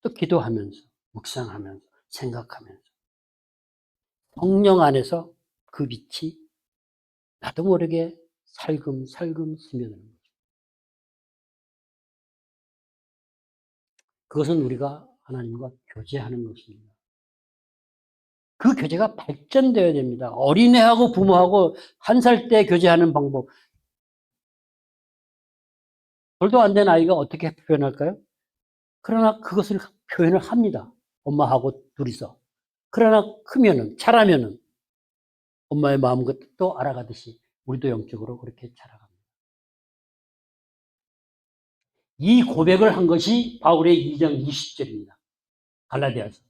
또 기도하면서 묵상하면서 생각하면서 성령 안에서 그 빛이 나도 모르게 살금살금 스며드는 거죠. 그것은 우리가 하나님과 교제하는 것입니다. 그 교제가 발전되어야 됩니다. 어린애하고 부모하고 1살 때 교제하는 방법. 돌도 안 된 아이가 어떻게 표현할까요? 그러나 그것을 표현을 합니다. 엄마하고 둘이서. 그러나 크면은, 자라면은 엄마의 마음과 뜻도 알아가듯이 우리도 영적으로 그렇게 자라갑니다. 이 고백을 한 것이 바울의 2장 20절입니다. 갈라디아서.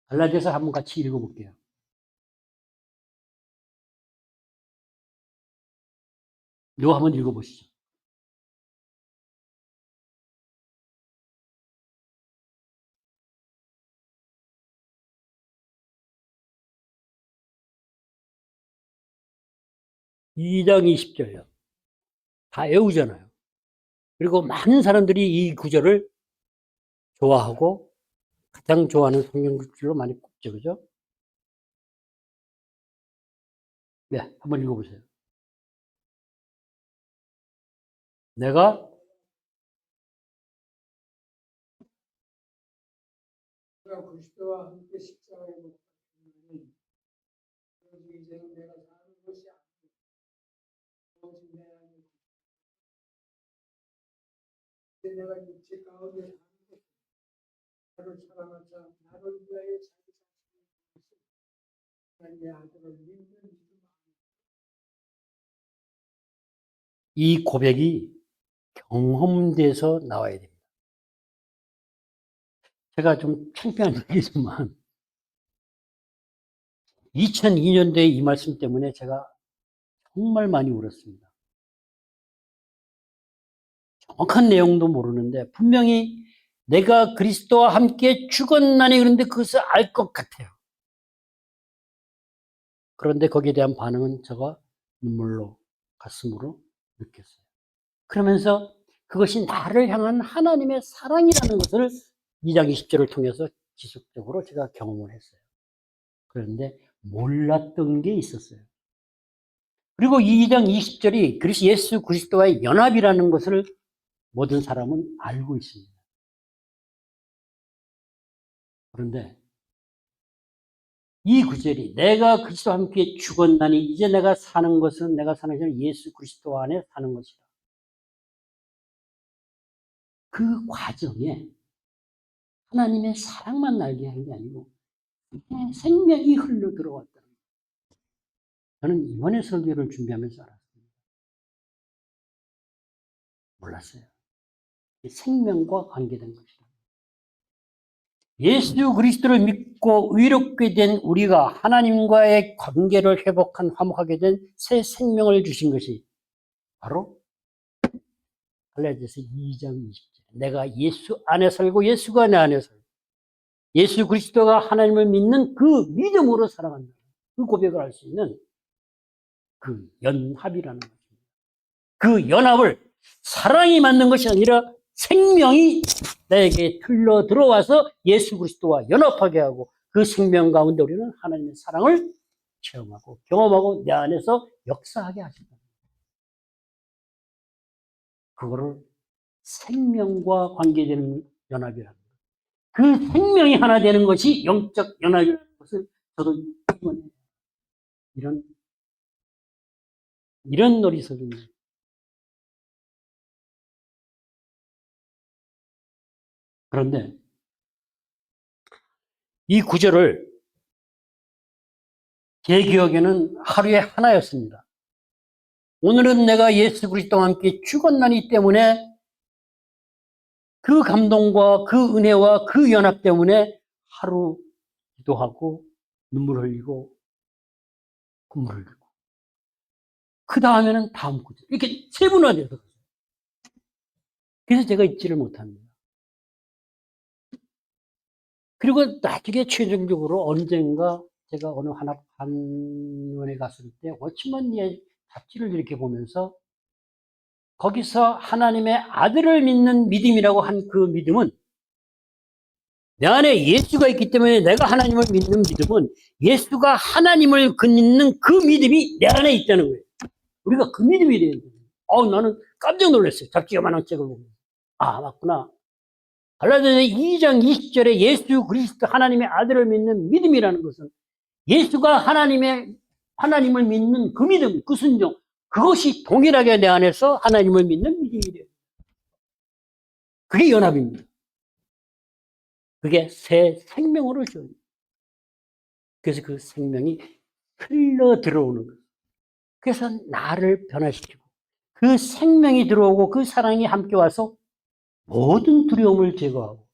갈라디아서 한번 같이 읽어볼게요. 이거 한번 읽어보시죠. 이 장 20절요. 다 외우잖아요. 그리고 많은 사람들이 이 구절을 좋아하고 가장 좋아하는 성경 구절로 많이 꼽죠. 그죠? 네, 한번 읽어보세요. 내가 그리스도와 함께 십자가에 못 박히는 오직 이제는 내가 사는 것이 아니고 오직 내 안에 이제 내가 육체 가운데 사는 것 나를 사랑하자 나를 위하여 자기 자신을 내 아들을 믿는 믿음 이 고백이 경험돼서 나와야 됩니다. 제가 좀 창피한 얘기지만 2002년도에 이 말씀 때문에 제가 정말 많이 울었습니다. 정확한 내용도 모르는데 분명히 내가 그리스도와 함께 죽었나니 그런데 그것을 알 것 같아요. 그런데 거기에 대한 반응은 제가 눈물로 가슴으로 느꼈어요. 그러면서 그것이 나를 향한 하나님의 사랑이라는 것을 2장 20절을 통해서 지속적으로 제가 경험을 했어요. 그런데 몰랐던 게 있었어요. 그리고 2장 20절이 예수 그리스도와의 연합이라는 것을 모든 사람은 알고 있습니다. 그런데 이 구절이 내가 그리스도와 함께 죽었나니 이제 내가 사는 것은 내가 사는 것은 예수 그리스도 안에 사는 것이다. 그 과정에 하나님의 사랑만 알게 한 게 아니고 생명이 흘러 들어왔다. 저는 이번에 설교를 준비하면서 알았습니다. 몰랐어요. 생명과 관계된 것이다. 예수 그리스도를 믿고 의롭게 된 우리가 하나님과의 관계를 회복한 화목하게 된 새 생명을 주신 것이 바로 갈라디아서 2장 20절. 내가 예수 안에 살고 예수가 내 안에 살고 예수 그리스도가 하나님을 믿는 그 믿음으로 살아간다. 그 고백을 할 수 있는 그 연합이라는 것입니다. 그 연합을 사랑이 만든 것이 아니라 생명이 나에게 흘러 들어와서 예수 그리스도와 연합하게 하고 그 생명 가운데 우리는 하나님의 사랑을 체험하고 경험하고 내 안에서 역사하게 하신다. 그거를 생명과 관계되는 연합이라는 거예요. 그 생명이 하나 되는 것이 영적 연합이라는 것을 저도 이런 어리석음이. 그런데 이 구절을 제 기억에는 하루에 하나였습니다. 오늘은 내가 예수 그리스도와 함께 죽었나니 때문에 그 감동과 그 은혜와 그 연합 때문에 하루 기도하고 눈물 흘리고 콧물 흘리고 그 다음에는 다음 구절 이렇게 세분화돼서 그래서 제가 잊지를 못합니다. 그리고 나중에 최종적으로 언젠가 제가 어느 하나 한원에 갔을 때 워치먼리의 잡지를 이렇게 보면서 거기서 하나님의 아들을 믿는 믿음이라고 한 그 믿음은 내 안에 예수가 있기 때문에 내가 하나님을 믿는 믿음은 예수가 하나님을 믿는 그 믿음이 내 안에 있다는 거예요. 우리가 그 믿음이 돼야 돼요. 나는 깜짝 놀랐어요. 잡지만한 책을 보면. 맞구나. 갈라디아서 2장 20절에 예수 그리스도 하나님의 아들을 믿는 믿음이라는 것은 예수가 하나님을 믿는 그 믿음, 그 순종, 그것이 동일하게 내 안에서 하나님을 믿는 믿음이 돼요. 그게 연합입니다. 그게 새 생명으로 줘요. 그래서 그 생명이 흘러 들어오는 거예요. 그래서 나를 변화시키고 그 생명이 들어오고 그 사랑이 함께 와서 모든 두려움을 제거하고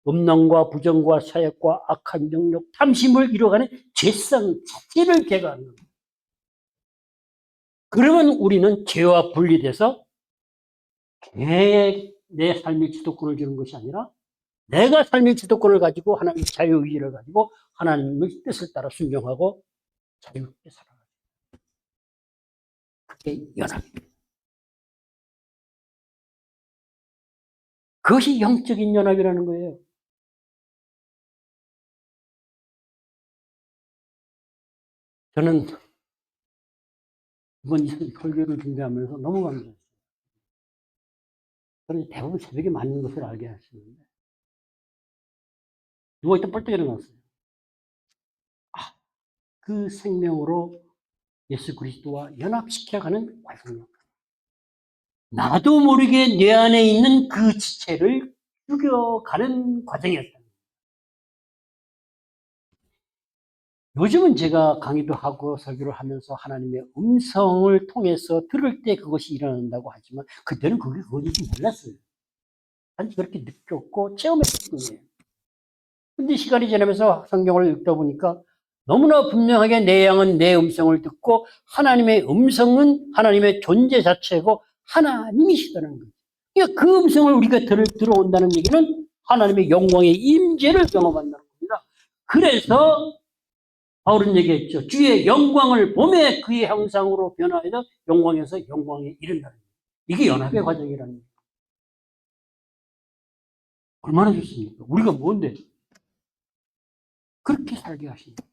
음란과 부정과 사역과 악한 영역, 탐심을 이뤄가는 죄성 자체를 제거하는 겁니다. 그러면 우리는 죄와 분리돼서 내 삶의 주도권을 주는 것이 아니라 내가 삶의 주도권을 가지고 하나님의 자유의지를 가지고 하나님의 뜻을 따라 순종하고 자유롭게 살아가는 그게 연합입니다. 그것이 영적인 연합이라는 거예요. 저는 이번 설교를 준비하면서 너무 감사했어요. 저는 대부분 새벽에 맞는 것을 알게 하시는데 누워있다 벌떡 일어났어요. 그 생명으로 예수 그리스도와 연합시켜가는 과정입니다. 나도 모르게 내 안에 있는 그 지체를 죽여가는 과정이었다. 요즘은 제가 강의도 하고 설교를 하면서 하나님의 음성을 통해서 들을 때 그것이 일어난다고 하지만 그때는 그게 그것인지 몰랐어요. 단지 그렇게 느꼈고 체험했을 뿐이에요. 근데 시간이 지나면서 성경을 읽다 보니까 너무나 분명하게 내 양은 내 음성을 듣고 하나님의 음성은 하나님의 존재 자체고 하나님이시다는 거예요. 그러니까 그 음성을 우리가 들어온다는 얘기는 하나님의 영광의 임재를 경험한다는 겁니다. 그래서 바울은 얘기했죠. 주의 영광을 보매 그의 형상으로 변화해서 영광에서 영광에 이른다는 거예요. 이게 연합의 과정이라는 거예요. 얼마나 좋습니까? 우리가 뭔데? 그렇게 살게 하십니다.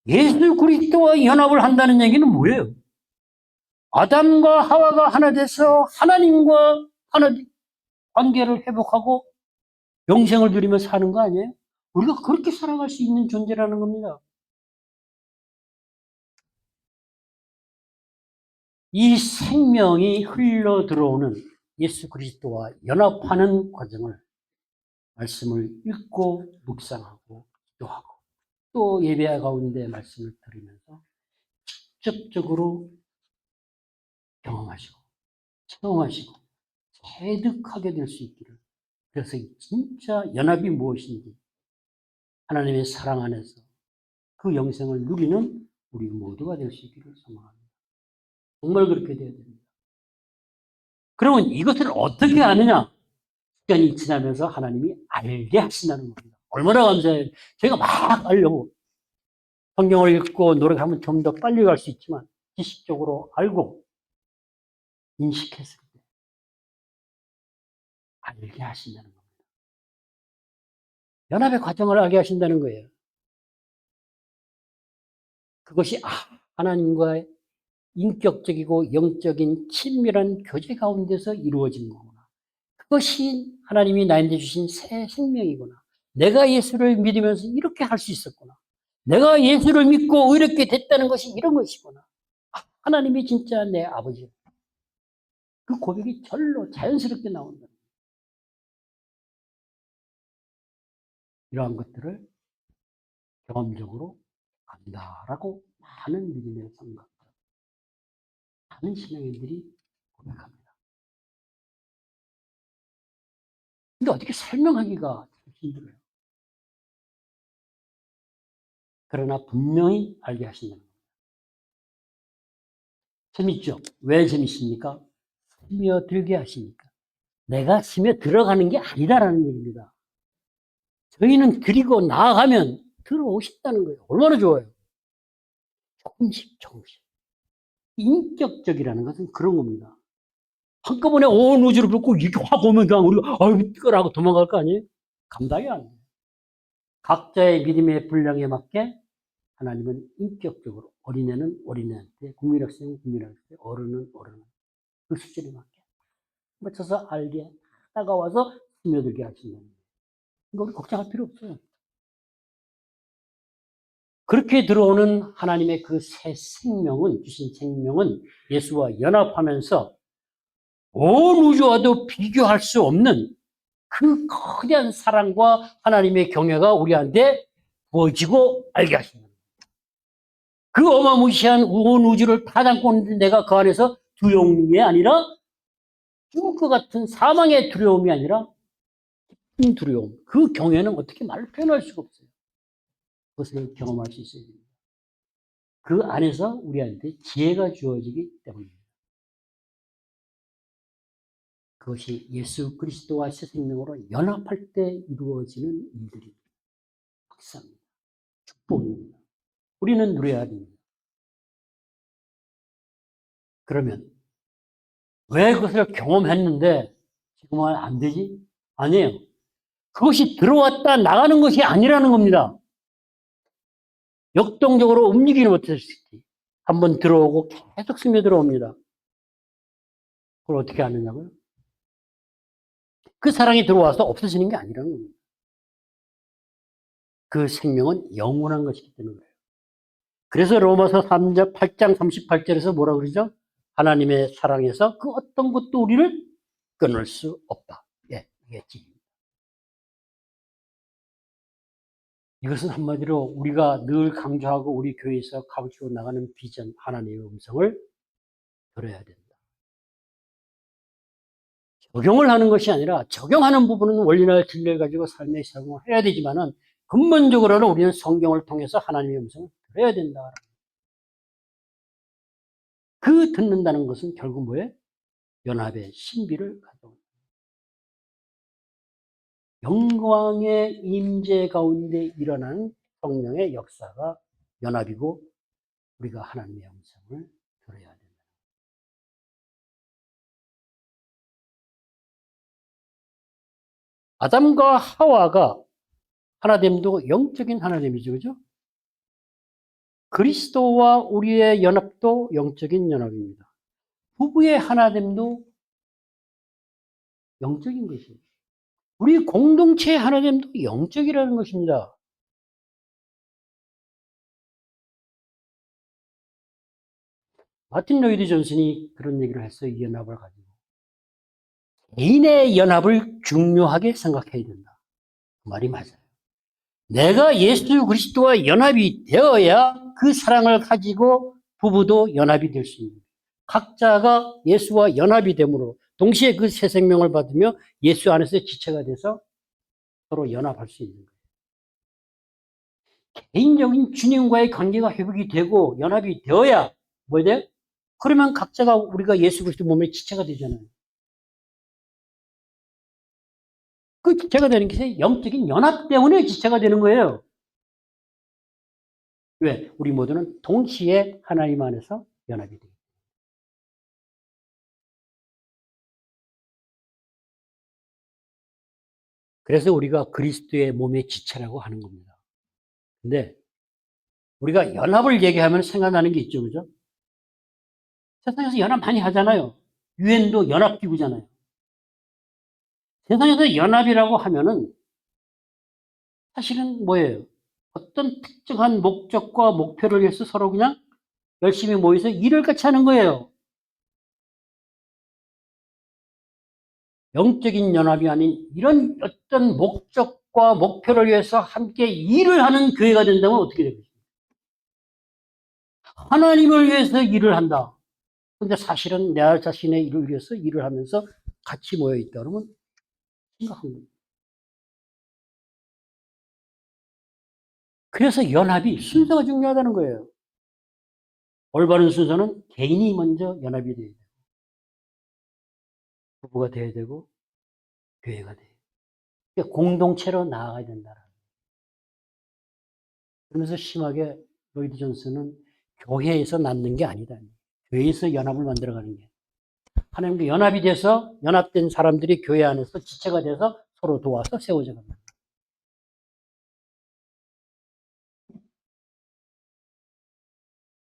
예수 그리스도와 연합을 한다는 얘기는 뭐예요? 아담과 하와가 하나 돼서 하나님과 하나 관계를 회복하고 영생을 누리며 사는 거 아니에요? 우리가 그렇게 살아갈 수 있는 존재라는 겁니다. 이 생명이 흘러 들어오는 예수 그리스도와 연합하는 과정을 말씀을 읽고 묵상하고 기도하고 또 예배 가운데 말씀을 들으면서 직접적으로 경험하시고 체험하시고 체득하게 될 수 있기를. 그래서 진짜 연합이 무엇인지 하나님의 사랑 안에서 그 영생을 누리는 우리 모두가 될 수 있기를 소망합니다. 정말 그렇게 되어야 됩니다. 그러면 이것을 어떻게 아느냐? 시간이 지나면서 하나님이 알게 하신다는 겁니다. 얼마나 감사해요. 저희가 막 알려고 성경을 읽고 노력하면 좀 더 빨리 갈 수 있지만 지식적으로 알고 인식했을 때 알게 하신다는 겁니다. 연합의 과정을 알게 하신다는 거예요. 그것이 하나님과의 인격적이고 영적인 친밀한 교제 가운데서 이루어진 거구나. 그것이 하나님이 나한테 주신 새 생명이구나. 내가 예수를 믿으면서 이렇게 할 수 있었구나. 내가 예수를 믿고 이렇게 됐다는 것이 이런 것이구나. 하나님이 진짜 내 아버지. 그 고백이 절로 자연스럽게 나온다. 이러한 것들을 경험적으로 안다라고 많은 믿음의 성가, 많은 신앙인들이 고백합니다. 근데 어떻게 설명하기가 힘들어요. 그러나 분명히 알게 하신다는 겁니다. 재밌죠? 왜 재밌습니까? 스며들게 하시니까. 내가 스며들어가는 게 아니다라는 얘기입니다. 저희는 드리고 나아가면 들어오신다는 거예요. 얼마나 좋아요. 조금씩 조금씩. 인격적이라는 것은 그런 겁니다. 한꺼번에 온 우주를 뵙고 이렇게 확 오면 그냥 우리가 아유 뜨거라고 도망갈 거 아니에요? 감당이 안 돼요. 각자의 믿음의 분량에 맞게 하나님은 인격적으로 어린애는 어린애한테, 국민학생은 국민학생한테, 어른은 어른한테 그 수준에 맞게 맞춰서 알게 다가와서 스며들게 하신다는 거예요. 그러니까 우리 걱정할 필요 없어요. 그렇게 들어오는 하나님의 그 새 생명은, 주신 생명은 예수와 연합하면서 온 우주와도 비교할 수 없는 그 거대한 사랑과 하나님의 경외가 우리한테 부어지고 알게 하십니다. 그 어마무시한 온 우주를 다 담고 있는데 내가 그 안에서 두려움이 아니라 죽을 것 같은 사망의 두려움이 아니라 깊은 두려움. 그 경외는 어떻게 말로 표현할 수가 없어요. 그것을 경험할 수 있어야 됩니다. 그 안에서 우리한테 지혜가 주어지기 때문입니다. 그것이 예수 그리스도와 새 생명으로 연합할 때 이루어지는 일들입니다. 박사입니다. 축복입니다. 우리는 누려야 됩니다. 그러면 왜 그것을 경험했는데 지금은 안 되지? 아니에요. 그것이 들어왔다 나가는 것이 아니라는 겁니다. 역동적으로 움직이는 못했을 때 한번 들어오고 계속 스며들어옵니다. 그걸 어떻게 하느냐고요? 그 사랑이 들어와서 없어지는 게 아니라는 겁니다. 그 생명은 영원한 것이기 때문에 그래요. 그래서 로마서 3장 8장 38절에서 뭐라 그러죠? 하나님의 사랑에서 그 어떤 것도 우리를 끊을 수 없다. 예, 이게 진입니다. 이것은 한마디로 우리가 늘 강조하고 우리 교회에서 가르치고 나가는 비전, 하나님의 음성을 들어야 된다. 적용을 하는 것이 아니라 적용하는 부분은 원리나 진리를 가지고 삶에 적용을 해야 되지만은 근본적으로는 우리는 성경을 통해서 하나님의 음성을 들어야 된다. 그 듣는다는 것은 결국 뭐예요? 연합의 신비를 가져옵니다. 영광의 임재 가운데 일어나는 성령의 역사가 연합이고 우리가 하나님의 음성을 들어야 된다. 아담과 하와가 하나됨도 영적인 하나됨이죠. 그죠? 그리스도와 우리의 연합도 영적인 연합입니다. 부부의 하나됨도 영적인 것이에요. 우리 공동체의 하나됨도 영적이라는 것입니다. 마틴 로이드 존슨이 그런 얘기를 했어요. 이 연합을 가지고. 개인의 연합을 중요하게 생각해야 된다. 그 말이 맞아요. 내가 예수 그리스도와 연합이 되어야 그 사랑을 가지고 부부도 연합이 될 수 있는 거예요. 각자가 예수와 연합이 되므로 동시에 그 새 생명을 받으며 예수 안에서 지체가 돼서 서로 연합할 수 있는 거예요. 개인적인 주님과의 관계가 회복이 되고 연합이 되어야 뭐 돼? 그러면 각자가 우리가 예수 그리스도 몸의 지체가 되잖아요. 그 지체가 되는 게 영적인 연합 때문에 지체가 되는 거예요. 왜? 우리 모두는 동시에 하나님 안에서 연합이 되겠다. 그래서 우리가 그리스도의 몸의 지체라고 하는 겁니다. 근데 우리가 연합을 얘기하면 생각나는 게 있죠, 그죠? 세상에서 연합 많이 하잖아요. 유엔도 연합기구잖아요. 세상에서 연합이라고 하면은 사실은 뭐예요? 어떤 특정한 목적과 목표를 위해서 서로 그냥 열심히 모여서 일을 같이 하는 거예요. 영적인 연합이 아닌 이런 어떤 목적과 목표를 위해서 함께 일을 하는 교회가 된다면 어떻게 되겠습니까? 하나님을 위해서 일을 한다. 근데 사실은 내 자신의 일을 위해서 일을 하면서 같이 모여 있다 그러면 심각한 겁니다. 그래서 연합이 순서가 중요하다는 거예요. 올바른 순서는 개인이 먼저 연합이 돼야 돼요. 부부가 돼야 되고 교회가 돼요. 그러니까 공동체로 나아가야 된다. 그러면서 심하게 로이드 존슨은 교회에서 낳는 게 아니다. 교회에서 연합을 만들어가는 게. 하나님과 연합이 돼서 연합된 사람들이 교회 안에서 지체가 돼서 서로 도와서 세워져 갑니다.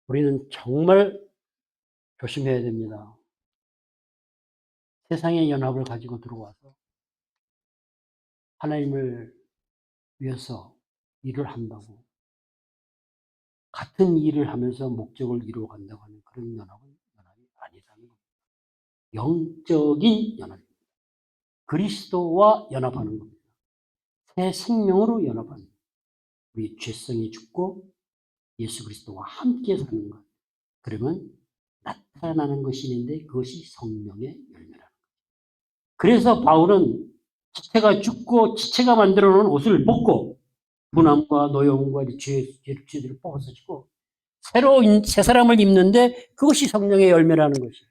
우리는 정말 조심해야 됩니다. 세상의 연합을 가지고 들어와서 하나님을 위해서 일을 한다고 같은 일을 하면서 목적을 이루어 간다고 하는 그런 연합이 아니라는 겁니다. 영적인 연합입니다. 그리스도와 연합하는 겁니다. 새 생명으로 연합하는 겁니다. 우리 죄성이 죽고 예수 그리스도와 함께 사는 것. 그러면 나타나는 것이 있는데 그것이 성령의 열매라는 거죠. 그래서 바울은 지체가 죽고 지체가 만들어 놓은 옷을 벗고 분함과 노여움과 죄들을 벗어지고 새로운 새 사람을 입는데 그것이 성령의 열매라는 것이.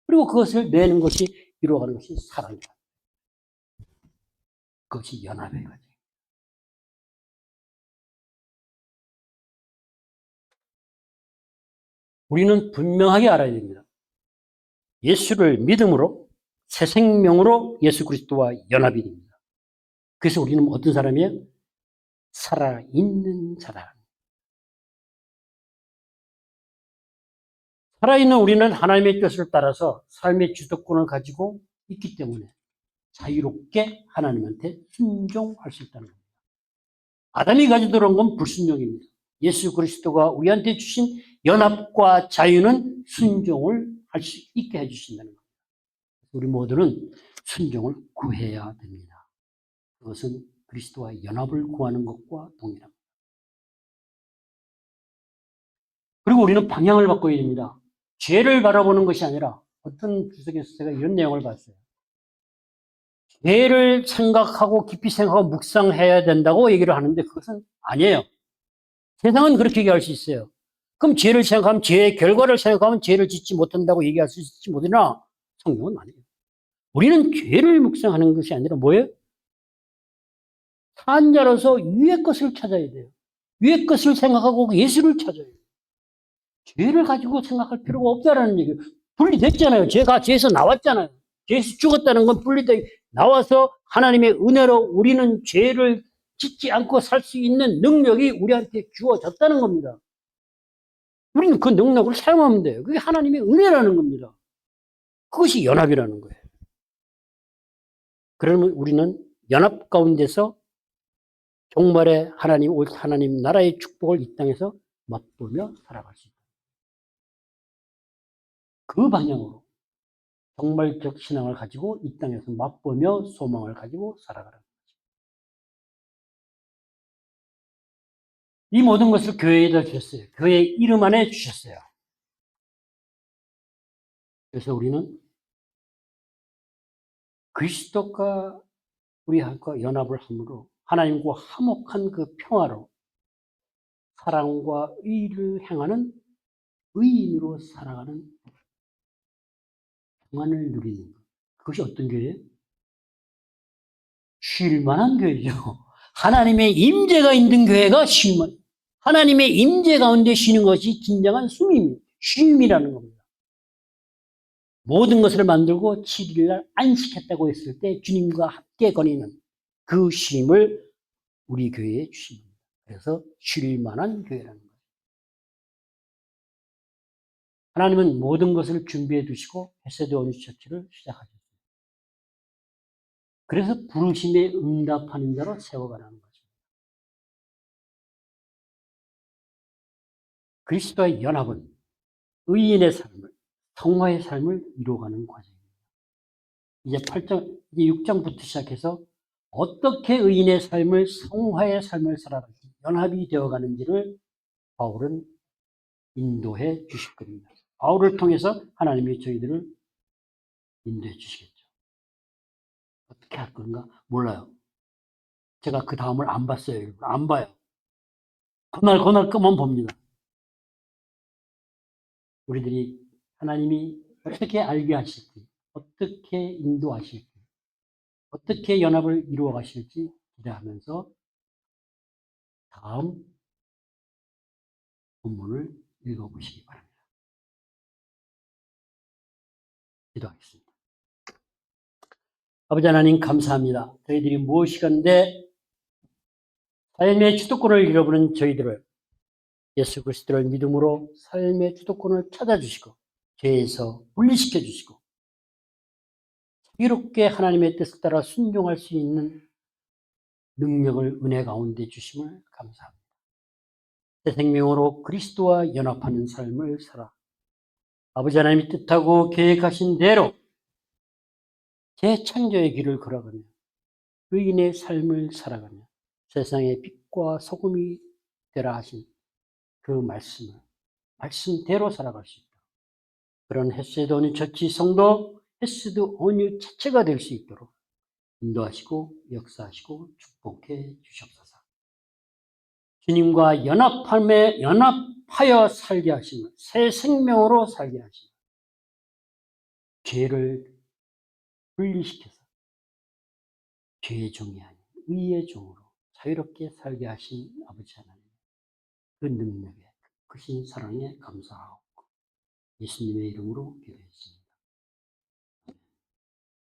그리고 그것을 내는 것이 이루어가는 것이 사랑이다. 그것이 연합의 과정. 우리는 분명하게 알아야 됩니다. 예수를 믿음으로 새 생명으로 예수 그리스도와 연합이 됩니다. 그래서 우리는 어떤 사람이에요? 살아있는 자다. 살아있는 우리는 하나님의 뜻을 따라서 삶의 주도권을 가지고 있기 때문에 자유롭게 하나님한테 순종할 수 있다는 겁니다. 아담이 가지도록 건 불순종입니다. 예수 그리스도가 우리한테 주신 연합과 자유는 순종을 할 수 있게 해주신다는 겁니다. 우리 모두는 순종을 구해야 됩니다. 그것은 그리스도와 연합을 구하는 것과 동일합니다. 그리고 우리는 방향을 바꿔야 됩니다. 죄를 바라보는 것이 아니라 어떤 주석에서 제가 이런 내용을 봤어요. 죄를 생각하고 깊이 생각하고 묵상해야 된다고 얘기를 하는데 그것은 아니에요. 세상은 그렇게 얘기할 수 있어요. 그럼 죄를 생각하면 죄의 결과를 생각하면 죄를 짓지 못한다고 얘기할 수 있을지 모르나 성경은 아니에요. 우리는 죄를 묵상하는 것이 아니라 뭐예요? 산자로서 위의 것을 찾아야 돼요. 위의 것을 생각하고 예수를 찾아야 돼요. 죄를 가지고 생각할 필요가 없다라는 얘기예요. 분리됐잖아요. 죄가 죄에서 나왔잖아요. 죄에서 죽었다는 건 분리돼 나와서 하나님의 은혜로 우리는 죄를 짓지 않고 살 수 있는 능력이 우리한테 주어졌다는 겁니다. 우리는 그 능력을 사용하면 돼요. 그게 하나님의 은혜라는 겁니다. 그것이 연합이라는 거예요. 그러면 우리는 연합 가운데서 종말의 하나님 나라의 축복을 이 땅에서 맛보며 살아갈 수 있다. 그 방향으로 종말적 신앙을 가지고 이 땅에서 맛보며 소망을 가지고 살아가라는 거죠. 이 모든 것을 교회에다 주셨어요. 교회 이름 안에 주셨어요. 그래서 우리는 그리스도가 우리와 연합을 함으로 하나님과 화목한 그 평화로 사랑과 의를 행하는 의인으로 살아가는 평안을 누리는 것. 그것이 어떤 교회예요? 쉴만한 교회죠. 하나님의 임재가 있는 교회가 쉴만. 하나님의 임재 가운데 쉬는 것이 진정한 숨입니다. 쉼이라는 겁니다. 모든 것을 만들고 7일날 안식했다고 했을 때 주님과 함께 거니는 그 쉼을 우리 교회에 주십니다. 그래서 쉴 만한 교회라는 거예요. 하나님은 모든 것을 준비해 두시고 헤세드 온유처치를 시작하셨어요. 그래서 부르심에 응답하는 자로 세워가라는 거죠. 그리스도의 연합은 의인의 삶을, 성화의 삶을 이루어가는 과정입니다. 이제 8장, 이제 6장부터 시작해서 어떻게 의인의 삶을, 성화의 삶을 살아가지 연합이 되어가는지를 바울은 인도해 주실 겁니다. 바울을 통해서 하나님이 저희들을 인도해 주시겠죠. 어떻게 할 건가? 몰라요. 제가 그 다음을 안 봤어요, 여러분. 안 봐요. 그날 것만 봅니다. 우리들이 하나님이 어떻게 알게 하실지, 어떻게 인도하실지, 어떻게 연합을 이루어 가실지 기대하면서 다음 본문을 읽어보시기 바랍니다. 기도하겠습니다. 아버지 하나님 감사합니다. 저희들이 무엇이건데 삶의 주도권을 잃어버린 저희들을 예수 그리스도를 믿음으로 삶의 주도권을 찾아주시고 죄에서 분리시켜 주시고 자유롭게 하나님의 뜻을 따라 순종할 수 있는 능력을 은혜 가운데 주심을 감사합니다. 새 생명으로 그리스도와 연합하는 삶을 살아 아버지 하나님이 뜻하고 계획하신 대로 재창조의 길을 걸어가며 의인의 삶을 살아가며 세상의 빛과 소금이 되라 하신 그 말씀대로 살아갈 수 있도록 그런 헤세드 온유 처치 성도 헤세드 온유 자체가 될 수 있도록 인도하시고 역사하시고 축복해 주시옵소서. 주님과 연합하여 살게 하시는 새 생명으로 살게 하시는 죄를 분리시켜서 죄의 종이 아닌 의의 종으로 자유롭게 살게 하신 아버지 하나님 그 능력에 크신 사랑에 감사하고 예수님의 이름으로 기도했습니다.